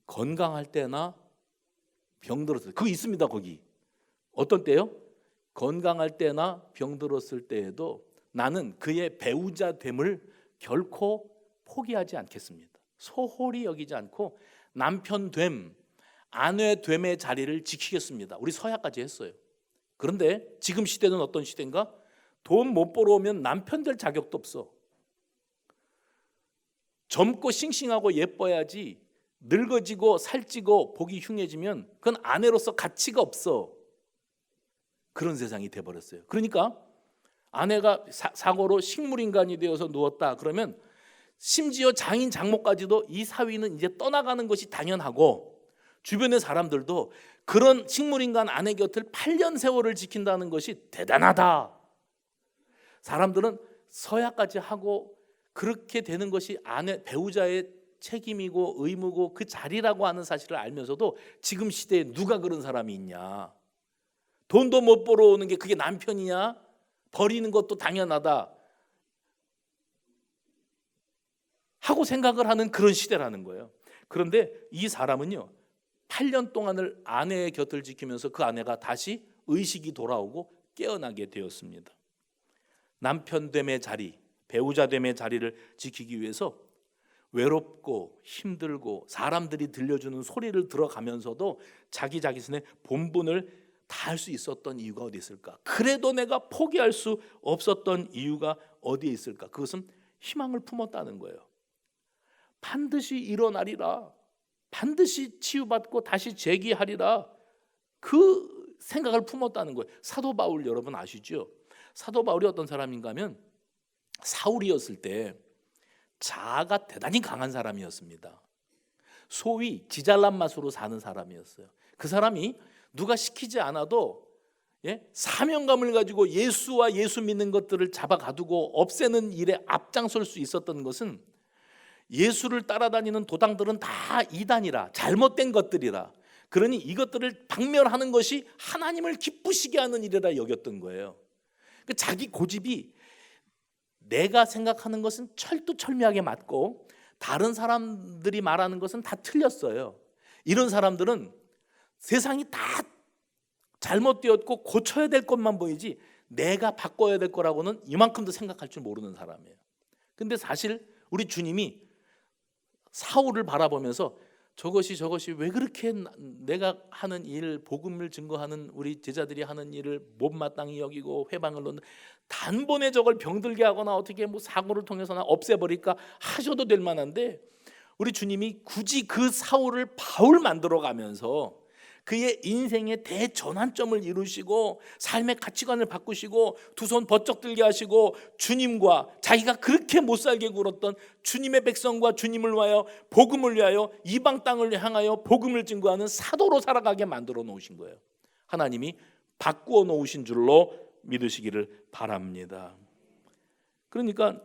건강할 때나 병들었을 때, 그거 있습니다. 거기 어떤 때요? 건강할 때나 병들었을 때에도 나는 그의 배우자 됨을 결코 포기하지 않겠습니다. 소홀히 여기지 않고 남편 됨, 아내 됨의 자리를 지키겠습니다. 우리 서약까지 했어요. 그런데 지금 시대는 어떤 시대인가? 돈 못 벌어오면 남편 될 자격도 없어. 젊고 싱싱하고 예뻐야지 늙어지고 살찌고 보기 흉해지면 그건 아내로서 가치가 없어. 그런 세상이 돼버렸어요. 그러니까 아내가 사고로 식물인간이 되어서 누웠다 그러면 심지어 장인 장모까지도 이 사위는 이제 떠나가는 것이 당연하고 주변의 사람들도 그런 식물인간 아내 곁을 8년 세월을 지킨다는 것이 대단하다. 사람들은 서약까지 하고 그렇게 되는 것이 아내 배우자의 책임이고 의무고 그 자리라고 하는 사실을 알면서도 지금 시대에 누가 그런 사람이 있냐. 돈도 못 벌어오는 게 그게 남편이냐. 버리는 것도 당연하다 하고 생각을 하는 그런 시대라는 거예요. 그런데 이 사람은요 8년 동안을 아내의 곁을 지키면서 그 아내가 다시 의식이 돌아오고 깨어나게 되었습니다. 남편됨의 자리, 배우자됨의 자리를 지키기 위해서 외롭고 힘들고 사람들이 들려주는 소리를 들어가면서도 자기 자신의 본분을 다할 수 있었던 이유가 어디 있을까? 그래도 내가 포기할 수 없었던 이유가 어디에 있을까? 그것은 희망을 품었다는 거예요. 반드시 일어나리라, 반드시 치유받고 다시 재기하리라, 그 생각을 품었다는 거예요. 사도 바울 여러분 아시죠? 사도 바울이 어떤 사람인가 하면 사울이었을 때 자아가 대단히 강한 사람이었습니다. 소위 지잘난 맛으로 사는 사람이었어요. 그 사람이 누가 시키지 않아도 사명감을 가지고 예수와 예수 믿는 것들을 잡아가두고 없애는 일에 앞장설 수 있었던 것은 예수를 따라다니는 도당들은 다 이단이라, 잘못된 것들이라, 그러니 이것들을 박멸하는 것이 하나님을 기쁘시게 하는 일이라 여겼던 거예요. 자기 고집이 내가 생각하는 것은 철두철미하게 맞고 다른 사람들이 말하는 것은 다 틀렸어요. 이런 사람들은 세상이 다 잘못되었고 고쳐야 될 것만 보이지 내가 바꿔야 될 거라고는 이만큼도 생각할 줄 모르는 사람이에요. 근데 사실 우리 주님이 사울을 바라보면서 저것이 왜 그렇게 내가 하는 일, 복음을 증거하는 우리 제자들이 하는 일을 못마땅히 여기고 회방을 놓는, 단번에 저걸 병들게 하거나 어떻게 뭐 사고를 통해서나 없애버릴까 하셔도 될 만한데, 우리 주님이 굳이 그 사울을 바울 만들어 가면서 그의 인생의 대전환점을 이루시고 삶의 가치관을 바꾸시고 두 손 번쩍 들게 하시고 주님과 자기가 그렇게 못 살게 굴었던 주님의 백성과 주님을 위하여 복음을 위하여 이방 땅을 향하여 복음을 증거하는 사도로 살아가게 만들어 놓으신 거예요. 하나님이 바꾸어 놓으신 줄로 믿으시기를 바랍니다. 그러니까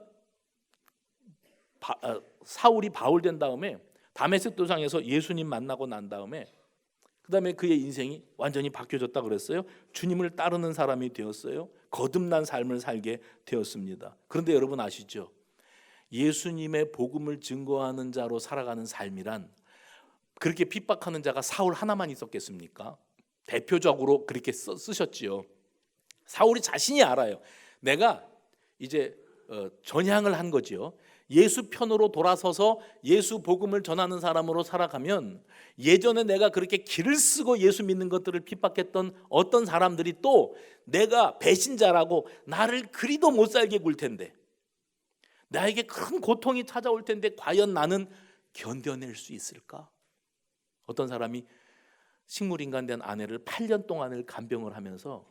사울이 바울 된 다음에 다메섹 도상에서 예수님 만나고 난 다음에 그 다음에 그의 인생이 완전히 바뀌어졌다 그랬어요. 주님을 따르는 사람이 되었어요. 거듭난 삶을 살게 되었습니다. 그런데 여러분 아시죠? 예수님의 복음을 증거하는 자로 살아가는 삶이란 그렇게 핍박하는 자가 사울 하나만 있었겠습니까? 대표적으로 그렇게 쓰셨지요. 사울이 자신이 알아요. 내가 이제 전향을 한 거지요. 예수 편으로 돌아서서 예수 복음을 전하는 사람으로 살아가면 예전에 내가 그렇게 길을 쓰고 예수 믿는 것들을 핍박했던 어떤 사람들이 또 내가 배신자라고 나를 그리도 못 살게 굴 텐데, 나에게 큰 고통이 찾아올 텐데 과연 나는 견뎌낼 수 있을까? 어떤 사람이 식물인간 된 아내를 8년 동안을 간병을 하면서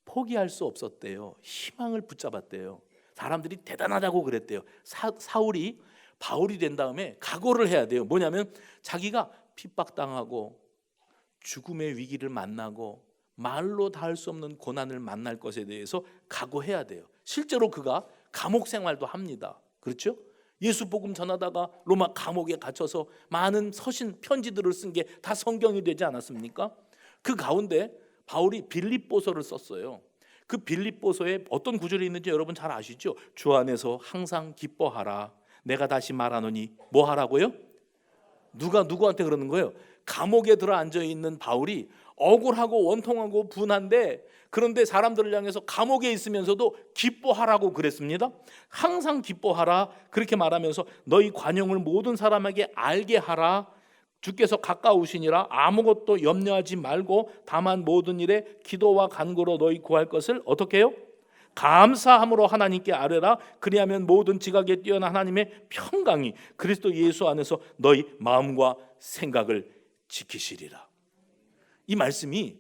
포기할 수 없었대요. 희망을 붙잡았대요. 사람들이 대단하다고 그랬대요. 사울이 바울이 된 다음에 각오를 해야 돼요. 뭐냐면 자기가 핍박당하고 죽음의 위기를 만나고 말로 다 할 수 없는 고난을 만날 것에 대해서 각오해야 돼요. 실제로 그가 감옥 생활도 합니다. 그렇죠? 예수 복음 전하다가 로마 감옥에 갇혀서 많은 서신 편지들을 쓴 게 다 성경이 되지 않았습니까? 그 가운데 바울이 빌립보서를 썼어요. 그 빌립보서에 어떤 구절이 있는지 여러분 잘 아시죠? 주 안에서 항상 기뻐하라. 내가 다시 말하노니 뭐 하라고요? 누가 누구한테 그러는 거예요? 감옥에 들어 앉아 있는 바울이 억울하고 원통하고 분한데, 그런데 사람들을 향해서 감옥에 있으면서도 기뻐하라고 그랬습니다. 항상 기뻐하라 그렇게 말하면서 너희 관용을 모든 사람에게 알게 하라. 주께서 가까우시니라. 아무것도 염려하지 말고 다만 모든 일에 기도와 간구로 너희 구할 것을 어떻게 해요? 감사함으로 하나님께 아뢰라. 그리하면 모든 지각에 뛰어난 하나님의 평강이 그리스도 예수 안에서 너희 마음과 생각을 지키시리라. 이 말씀이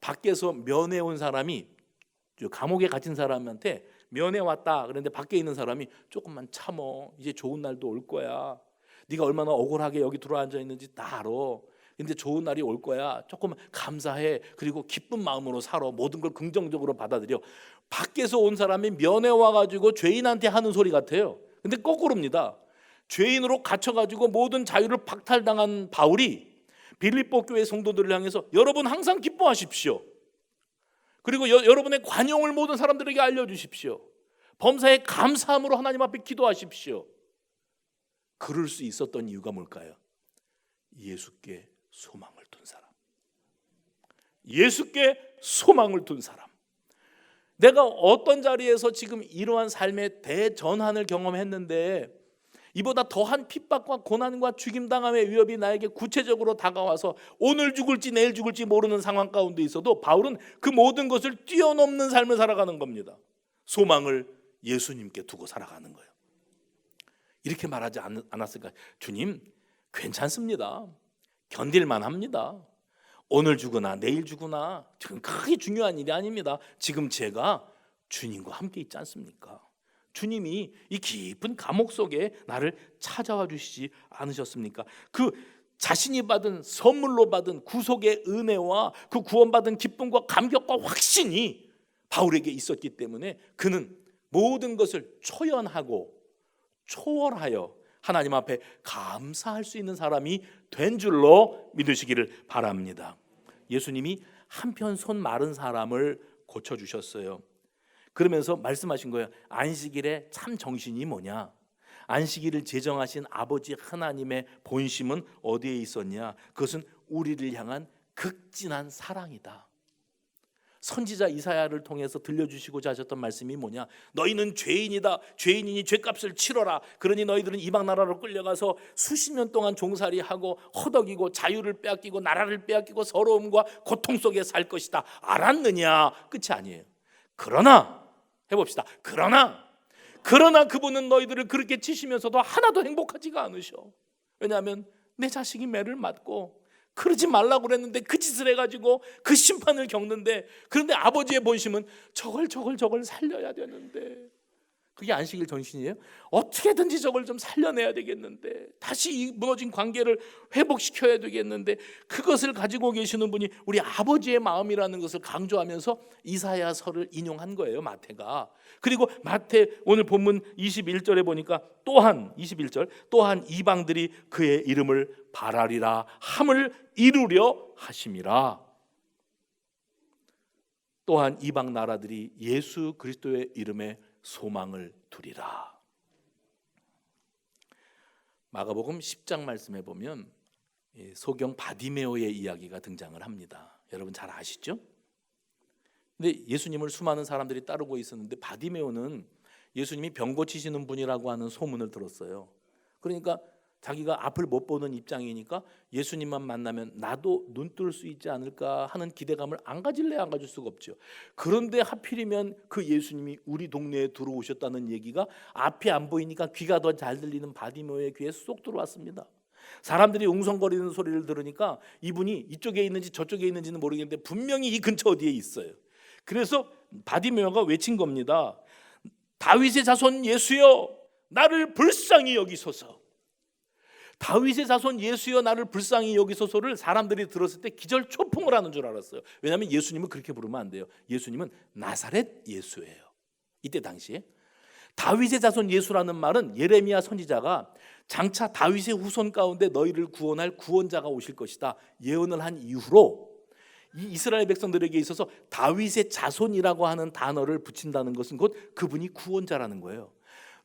밖에서 면회 온 사람이, 감옥에 갇힌 사람한테 면회 왔다 그런데 밖에 있는 사람이 조금만 참어, 이제 좋은 날도 올 거야, 네가 얼마나 억울하게 여기 들어앉아 있는지 다 알아, 근데 좋은 날이 올 거야, 조금 감사해, 그리고 기쁜 마음으로 살아, 모든 걸 긍정적으로 받아들여. 밖에서 온 사람이 면회 와가지고 죄인한테 하는 소리 같아요. 근데 거꾸로입니다. 죄인으로 갇혀가지고 모든 자유를 박탈당한 바울이 빌립보 교회 성도들을 향해서 여러분 항상 기뻐하십시오. 그리고 여러분의 관용을 모든 사람들에게 알려주십시오. 범사에 감사함으로 하나님 앞에 기도하십시오. 그럴 수 있었던 이유가 뭘까요? 예수께 소망을 둔 사람. 예수께 소망을 둔 사람. 내가 어떤 자리에서 지금 이러한 삶의 대전환을 경험했는데 이보다 더한 핍박과 고난과 죽임당함의 위협이 나에게 구체적으로 다가와서 오늘 죽을지 내일 죽을지 모르는 상황 가운데 있어도 바울은 그 모든 것을 뛰어넘는 삶을 살아가는 겁니다. 소망을 예수님께 두고 살아가는 거예요. 이렇게 말하지 않았을까? 주님, 괜찮습니다. 견딜만 합니다. 오늘 죽으나 내일 죽으나 지금 크게 중요한 일이 아닙니다. 지금 제가 주님과 함께 있지 않습니까? 주님이 이 깊은 감옥 속에 나를 찾아와 주시지 않으셨습니까? 그 자신이 받은 선물로 받은 구속의 은혜와 그 구원받은 기쁨과 감격과 확신이 바울에게 있었기 때문에 그는 모든 것을 초연하고 초월하여 하나님 앞에 감사할 수 있는 사람이 된 줄로 믿으시기를 바랍니다. 예수님이 한편 손 마른 사람을 고쳐주셨어요. 그러면서 말씀하신 거예요. 안식일에 참 정신이 뭐냐? 안식일을 제정하신 아버지 하나님의 본심은 어디에 있었냐? 그것은 우리를 향한 극진한 사랑이다. 선지자 이사야를 통해서 들려주시고자 하셨던 말씀이 뭐냐? 너희는 죄인이다. 죄인이니 죄값을 치러라. 그러니 너희들은 이방 나라로 끌려가서 수십 년 동안 종살이하고 허덕이고 자유를 빼앗기고 나라를 빼앗기고 서러움과 고통 속에 살 것이다. 알았느냐? 끝이 아니에요. 그러나 해봅시다. 그러나 그분은 너희들을 그렇게 치시면서도 하나도 행복하지가 않으셔. 왜냐하면 내 자식이 매를 맞고 그러지 말라고 그랬는데 그 짓을 해가지고 그 심판을 겪는데, 그런데 아버지의 본심은 저걸 살려야 되는데, 그게 안식일 정신이에요. 어떻게든지 저걸 좀 살려내야 되겠는데, 다시 이 무너진 관계를 회복시켜야 되겠는데, 그것을 가지고 계시는 분이 우리 아버지의 마음이라는 것을 강조하면서 이사야서를 인용한 거예요, 마태가. 그리고 마태 오늘 본문 21절에 보니까 또한 21절 또한 이방들이 그의 이름을 바라리라 함을 이루려 하심이라. 또한 이방 나라들이 예수 그리스도의 이름에 소망을 두리라. 마가복음 10장 말씀에 보면 소경 바디메오의 이야기가 등장을 합니다. 여러분 잘 아시죠? 근데 예수님을 수많은 사람들이 따르고 있었는데 바디메오는 예수님이 병 고치시는 분이라고 하는 소문을 들었어요. 그러니까 자기가 앞을 못 보는 입장이니까 예수님만 만나면 나도 눈 뜰 수 있지 않을까 하는 기대감을 안 가질래 안 가질 수가 없죠. 그런데 하필이면 그 예수님이 우리 동네에 들어오셨다는 얘기가 앞이 안 보이니까 귀가 더 잘 들리는 바디메오의 귀에 쏙 들어왔습니다. 사람들이 웅성거리는 소리를 들으니까 이분이 이쪽에 있는지 저쪽에 있는지는 모르겠는데 분명히 이 근처 어디에 있어요. 그래서 바디메오가 외친 겁니다. 다윗의 자손 예수여 나를 불쌍히 여기소서. 다윗의 자손 예수여 나를 불쌍히 여기소서를 사람들이 들었을 때 기절초풍을 하는 줄 알았어요. 왜냐하면 예수님은 그렇게 부르면 안 돼요. 예수님은 나사렛 예수예요. 이때 당시에 다윗의 자손 예수라는 말은 예레미야 선지자가 장차 다윗의 후손 가운데 너희를 구원할 구원자가 오실 것이다 예언을 한 이후로 이 이스라엘 백성들에게 있어서 다윗의 자손이라고 하는 단어를 붙인다는 것은 곧 그분이 구원자라는 거예요.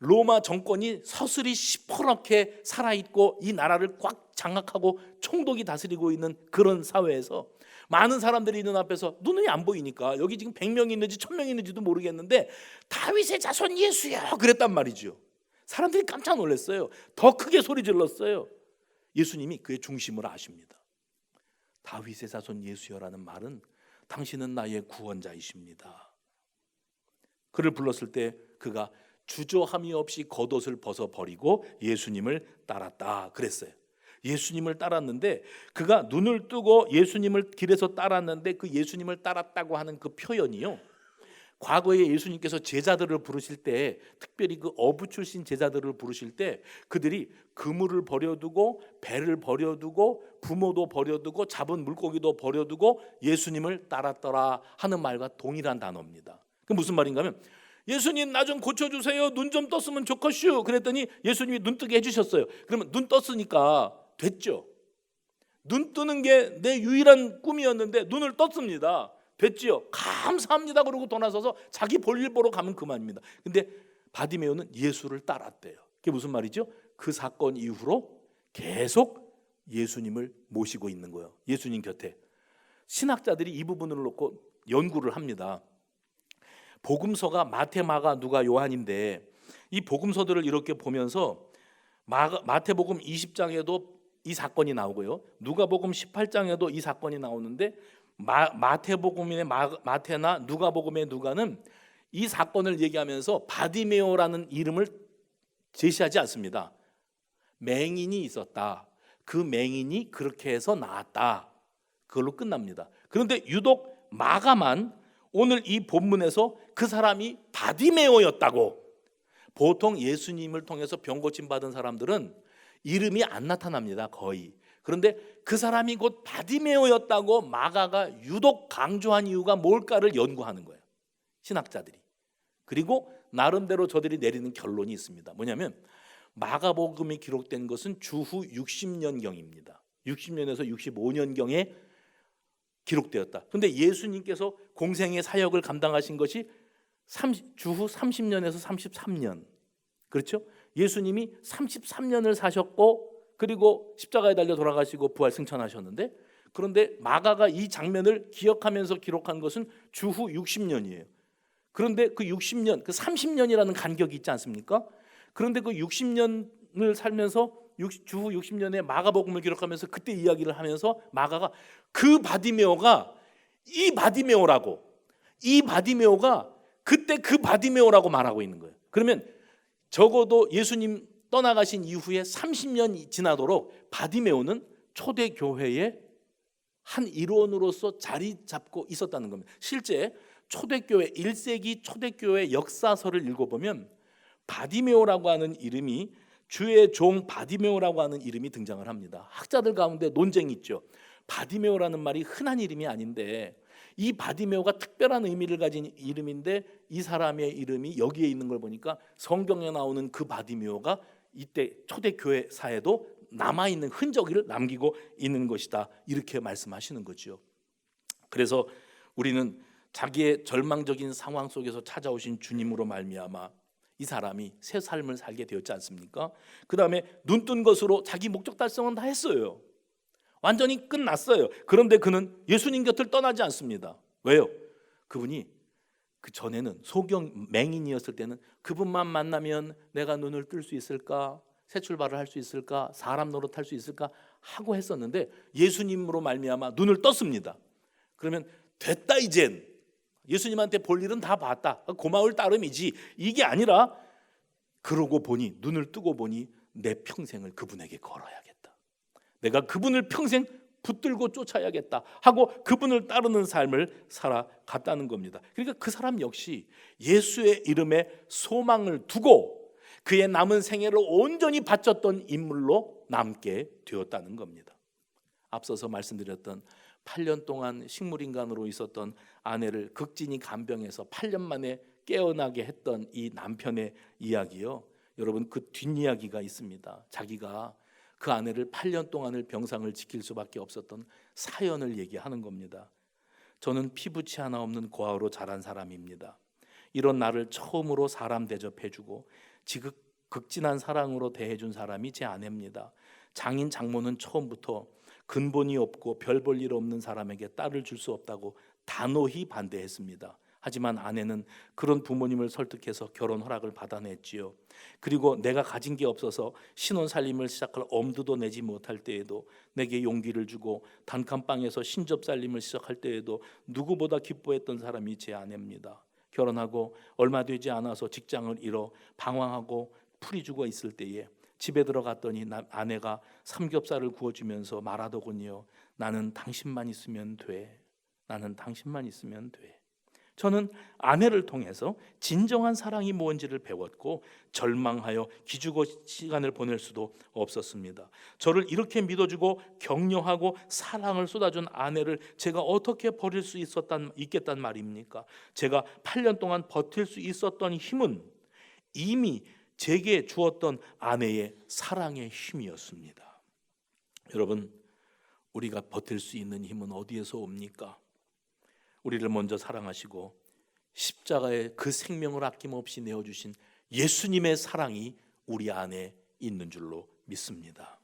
로마 정권이 서슬이 시퍼렇게 살아있고 이 나라를 꽉 장악하고 총독이 다스리고 있는 그런 사회에서 많은 사람들이 있는 앞에서 눈이 안 보이니까 여기 지금 100명이 있는지 1000명이 있는지도 모르겠는데 다윗의 자손 예수야 그랬단 말이죠. 사람들이 깜짝 놀랐어요. 더 크게 소리 질렀어요. 예수님이 그의 중심을 아십니다. 다윗의 자손 예수여라는 말은 당신은 나의 구원자이십니다. 그를 불렀을 때 그가 주저함이 없이 겉옷을 벗어버리고 예수님을 따랐다 그랬어요. 예수님을 따랐는데 그가 눈을 뜨고 예수님을 길에서 따랐는데 그 예수님을 따랐다고 하는 그 표현이요, 과거에 예수님께서 제자들을 부르실 때 특별히 그 어부 출신 제자들을 부르실 때 그들이 그물을 버려두고 배를 버려두고 부모도 버려두고 잡은 물고기도 버려두고 예수님을 따랐더라 하는 말과 동일한 단어입니다. 그 무슨 말인가 하면 예수님 나 좀 고쳐주세요. 눈 좀 떴으면 좋겠슈. 그랬더니 예수님이 눈 뜨게 해주셨어요. 그러면 눈 떴으니까 됐죠. 눈 뜨는 게 내 유일한 꿈이었는데 눈을 떴습니다. 됐지요. 감사합니다. 그러고 돌아서서 자기 볼일 보러 가면 그만입니다. 근데 바디메오는 예수를 따랐대요. 그게 무슨 말이죠? 그 사건 이후로 계속 예수님을 모시고 있는 거예요. 예수님 곁에. 신학자들이 이 부분을 놓고 연구를 합니다. 복음서가 마태, 마가, 누가, 요한인데 이 복음서들을 이렇게 보면서 마태복음 20장에도 이 사건이 나오고요, 누가복음 18장에도 이 사건이 나오는데 마태복음의 마태나 누가복음의 누가는 이 사건을 얘기하면서 바디메오라는 이름을 제시하지 않습니다. 맹인이 있었다. 그 맹인이 그렇게 해서 나았다. 그걸로 끝납니다. 그런데 유독 마가만 오늘 이 본문에서 그 사람이 바디메오였다고. 보통 예수님을 통해서 병 고침 받은 사람들은 이름이 안 나타납니다. 거의. 그런데 그 사람이 곧 바디메오였다고 마가가 유독 강조한 이유가 뭘까를 연구하는 거예요, 신학자들이. 그리고 나름대로 저들이 내리는 결론이 있습니다. 뭐냐면 마가복음이 기록된 것은 주후 60년경입니다. 60년에서 65년경에 기록되었다. 그런데 예수님께서 공생의 사역을 감당하신 것이 주후 30년에서 33년. 그렇죠? 예수님이 33년을 사셨고 그리고 십자가에 달려 돌아가시고 부활 승천하셨는데, 그런데 마가가 이 장면을 기억하면서 기록한 것은 주후 60년이에요. 그런데 그 60년, 그 30년이라는 간격이 있지 않습니까? 그런데 그 60년을 살면서 주후 60년에 마가복음을 기록하면서 그때 이야기를 하면서 마가가 그 바디메오가 이 바디메오가 그때 그 바디메오라고 말하고 있는 거예요. 그러면 적어도 예수님 떠나가신 이후에 30년이 지나도록 바디메오는 초대교회의 한 일원으로서 자리 잡고 있었다는 겁니다. 실제 초대교회 1세기 초대교회 역사서를 읽어보면 바디메오라고 하는 이름이, 주의 종 바디메오라고 하는 이름이 등장을 합니다. 학자들 가운데 논쟁이 있죠. 바디메오라는 말이 흔한 이름이 아닌데 이 바디메오가 특별한 의미를 가진 이름인데 이 사람의 이름이 여기에 있는 걸 보니까 성경에 나오는 그 바디메오가 이때 초대교회사에도 남아있는 흔적을 남기고 있는 것이다, 이렇게 말씀하시는 거죠. 그래서 우리는 자기의 절망적인 상황 속에서 찾아오신 주님으로 말미암아 이 사람이 새 삶을 살게 되었지 않습니까? 그 다음에 눈 뜬 것으로 자기 목적 달성은 다 했어요. 완전히 끝났어요. 그런데 그는 예수님 곁을 떠나지 않습니다. 왜요? 그분이 그 전에는 소경 맹인이었을 때는 그분만 만나면 내가 눈을 뜰 수 있을까? 새 출발을 할 수 있을까? 사람 노릇할 수 있을까? 하고 했었는데 예수님으로 말미암아 눈을 떴습니다. 그러면 됐다 이젠. 예수님한테 볼 일은 다 봤다. 고마울 따름이지. 이게 아니라 그러고 보니, 눈을 뜨고 보니 내 평생을 그분에게 걸어야겠다. 내가 그분을 평생 붙들고 쫓아야겠다 하고 그분을 따르는 삶을 살아갔다는 겁니다. 그러니까 그 사람 역시 예수의 이름에 소망을 두고 그의 남은 생애를 온전히 바쳤던 인물로 남게 되었다는 겁니다. 앞서서 말씀드렸던 8년 동안 식물인간으로 있었던 아내를 극진히 간병해서 8년 만에 깨어나게 했던 이 남편의 이야기요, 여러분 그 뒷이야기가 있습니다. 자기가 그 아내를 8년 동안을 병상을 지킬 수밖에 없었던 사연을 얘기하는 겁니다. 저는 피부치 하나 없는 고아로 자란 사람입니다. 이런 나를 처음으로 사람 대접해주고 극진한 사랑으로 대해준 사람이 제 아내입니다. 장인 장모는 처음부터 근본이 없고 별 볼 일 없는 사람에게 딸을 줄 수 없다고 단호히 반대했습니다. 하지만 아내는 그런 부모님을 설득해서 결혼 허락을 받아냈지요. 그리고 내가 가진 게 없어서 신혼 살림을 시작할 엄두도 내지 못할 때에도 내게 용기를 주고 단칸방에서 신접 살림을 시작할 때에도 누구보다 기뻐했던 사람이 제 아내입니다. 결혼하고 얼마 되지 않아서 직장을 잃어 방황하고 풀이 죽어 있을 때에 집에 들어갔더니 아내가 삼겹살을 구워주면서 말하더군요. 나는 당신만 있으면 돼. 나는 당신만 있으면 돼. 저는 아내를 통해서 진정한 사랑이 뭔지를 배웠고 절망하여 기죽어 시간을 보낼 수도 없었습니다. 저를 이렇게 믿어주고 격려하고 사랑을 쏟아준 아내를 제가 어떻게 버릴 수 있겠단 말입니까? 제가 8년 동안 버틸 수 있었던 힘은 이미 제게 주었던 아내의 사랑의 힘이었습니다. 여러분, 우리가 버틸 수 있는 힘은 어디에서 옵니까? 우리를 먼저 사랑하시고 십자가에 그 생명을 아낌없이 내어주신 예수님의 사랑이 우리 안에 있는 줄로 믿습니다.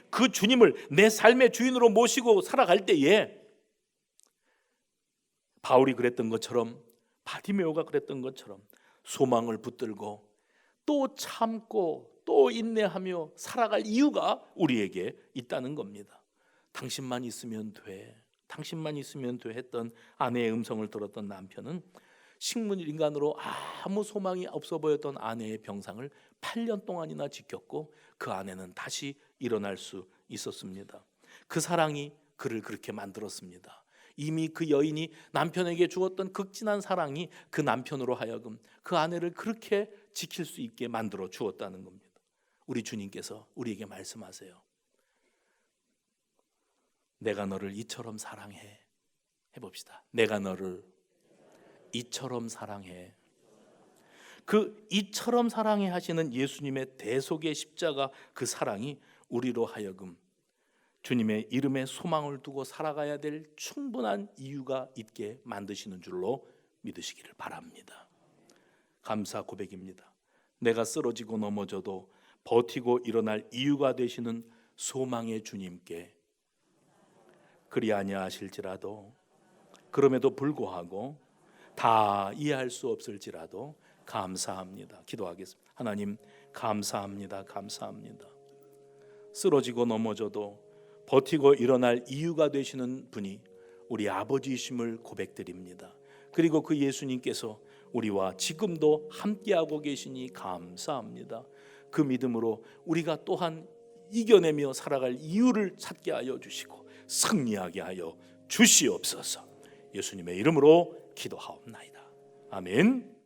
그 주님을 내 삶의 주인으로 모시고 살아갈 때에 바울이 그랬던 것처럼, 바디메오가 그랬던 것처럼 소망을 붙들고 또 참고 또 인내하며 살아갈 이유가 우리에게 있다는 겁니다. 당신만 있으면 돼, 당신만 있으면 돼 했던 아내의 음성을 들었던 남편은 식물인간으로 아무 소망이 없어 보였던 아내의 병상을 8년 동안이나 지켰고 그 아내는 다시 일어날 수 있었습니다. 그 사랑이 그를 그렇게 만들었습니다. 이미 그 여인이 남편에게 주었던 극진한 사랑이 그 남편으로 하여금 그 아내를 그렇게 지킬 수 있게 만들어 주었다는 겁니다. 우리 주님께서 우리에게 말씀하세요. 내가 너를 이처럼 사랑해. 해봅시다. 내가 너를 이처럼 사랑해. 그 이처럼 사랑해 하시는 예수님의 대속의 십자가, 그 사랑이 우리로 하여금 주님의 이름에 소망을 두고 살아가야 될 충분한 이유가 있게 만드시는 줄로 믿으시기를 바랍니다. 감사 고백입니다. 내가 쓰러지고 넘어져도 버티고 일어날 이유가 되시는 소망의 주님께 그리 아니하실지라도, 그럼에도 불구하고 다 이해할 수 없을지라도 감사합니다. 기도하겠습니다. 하나님, 감사합니다. 감사합니다. 쓰러지고 넘어져도 버티고 일어날 이유가 되시는 분이 우리 아버지이심을 고백드립니다. 그리고 그 예수님께서 우리와 지금도 함께하고 계시니 감사합니다. 그 믿음으로 우리가 또한 이겨내며 살아갈 이유를 찾게 하여 주시고 승리하게 하여 주시옵소서. 예수님의 이름으로 기도하옵나이다. 아멘.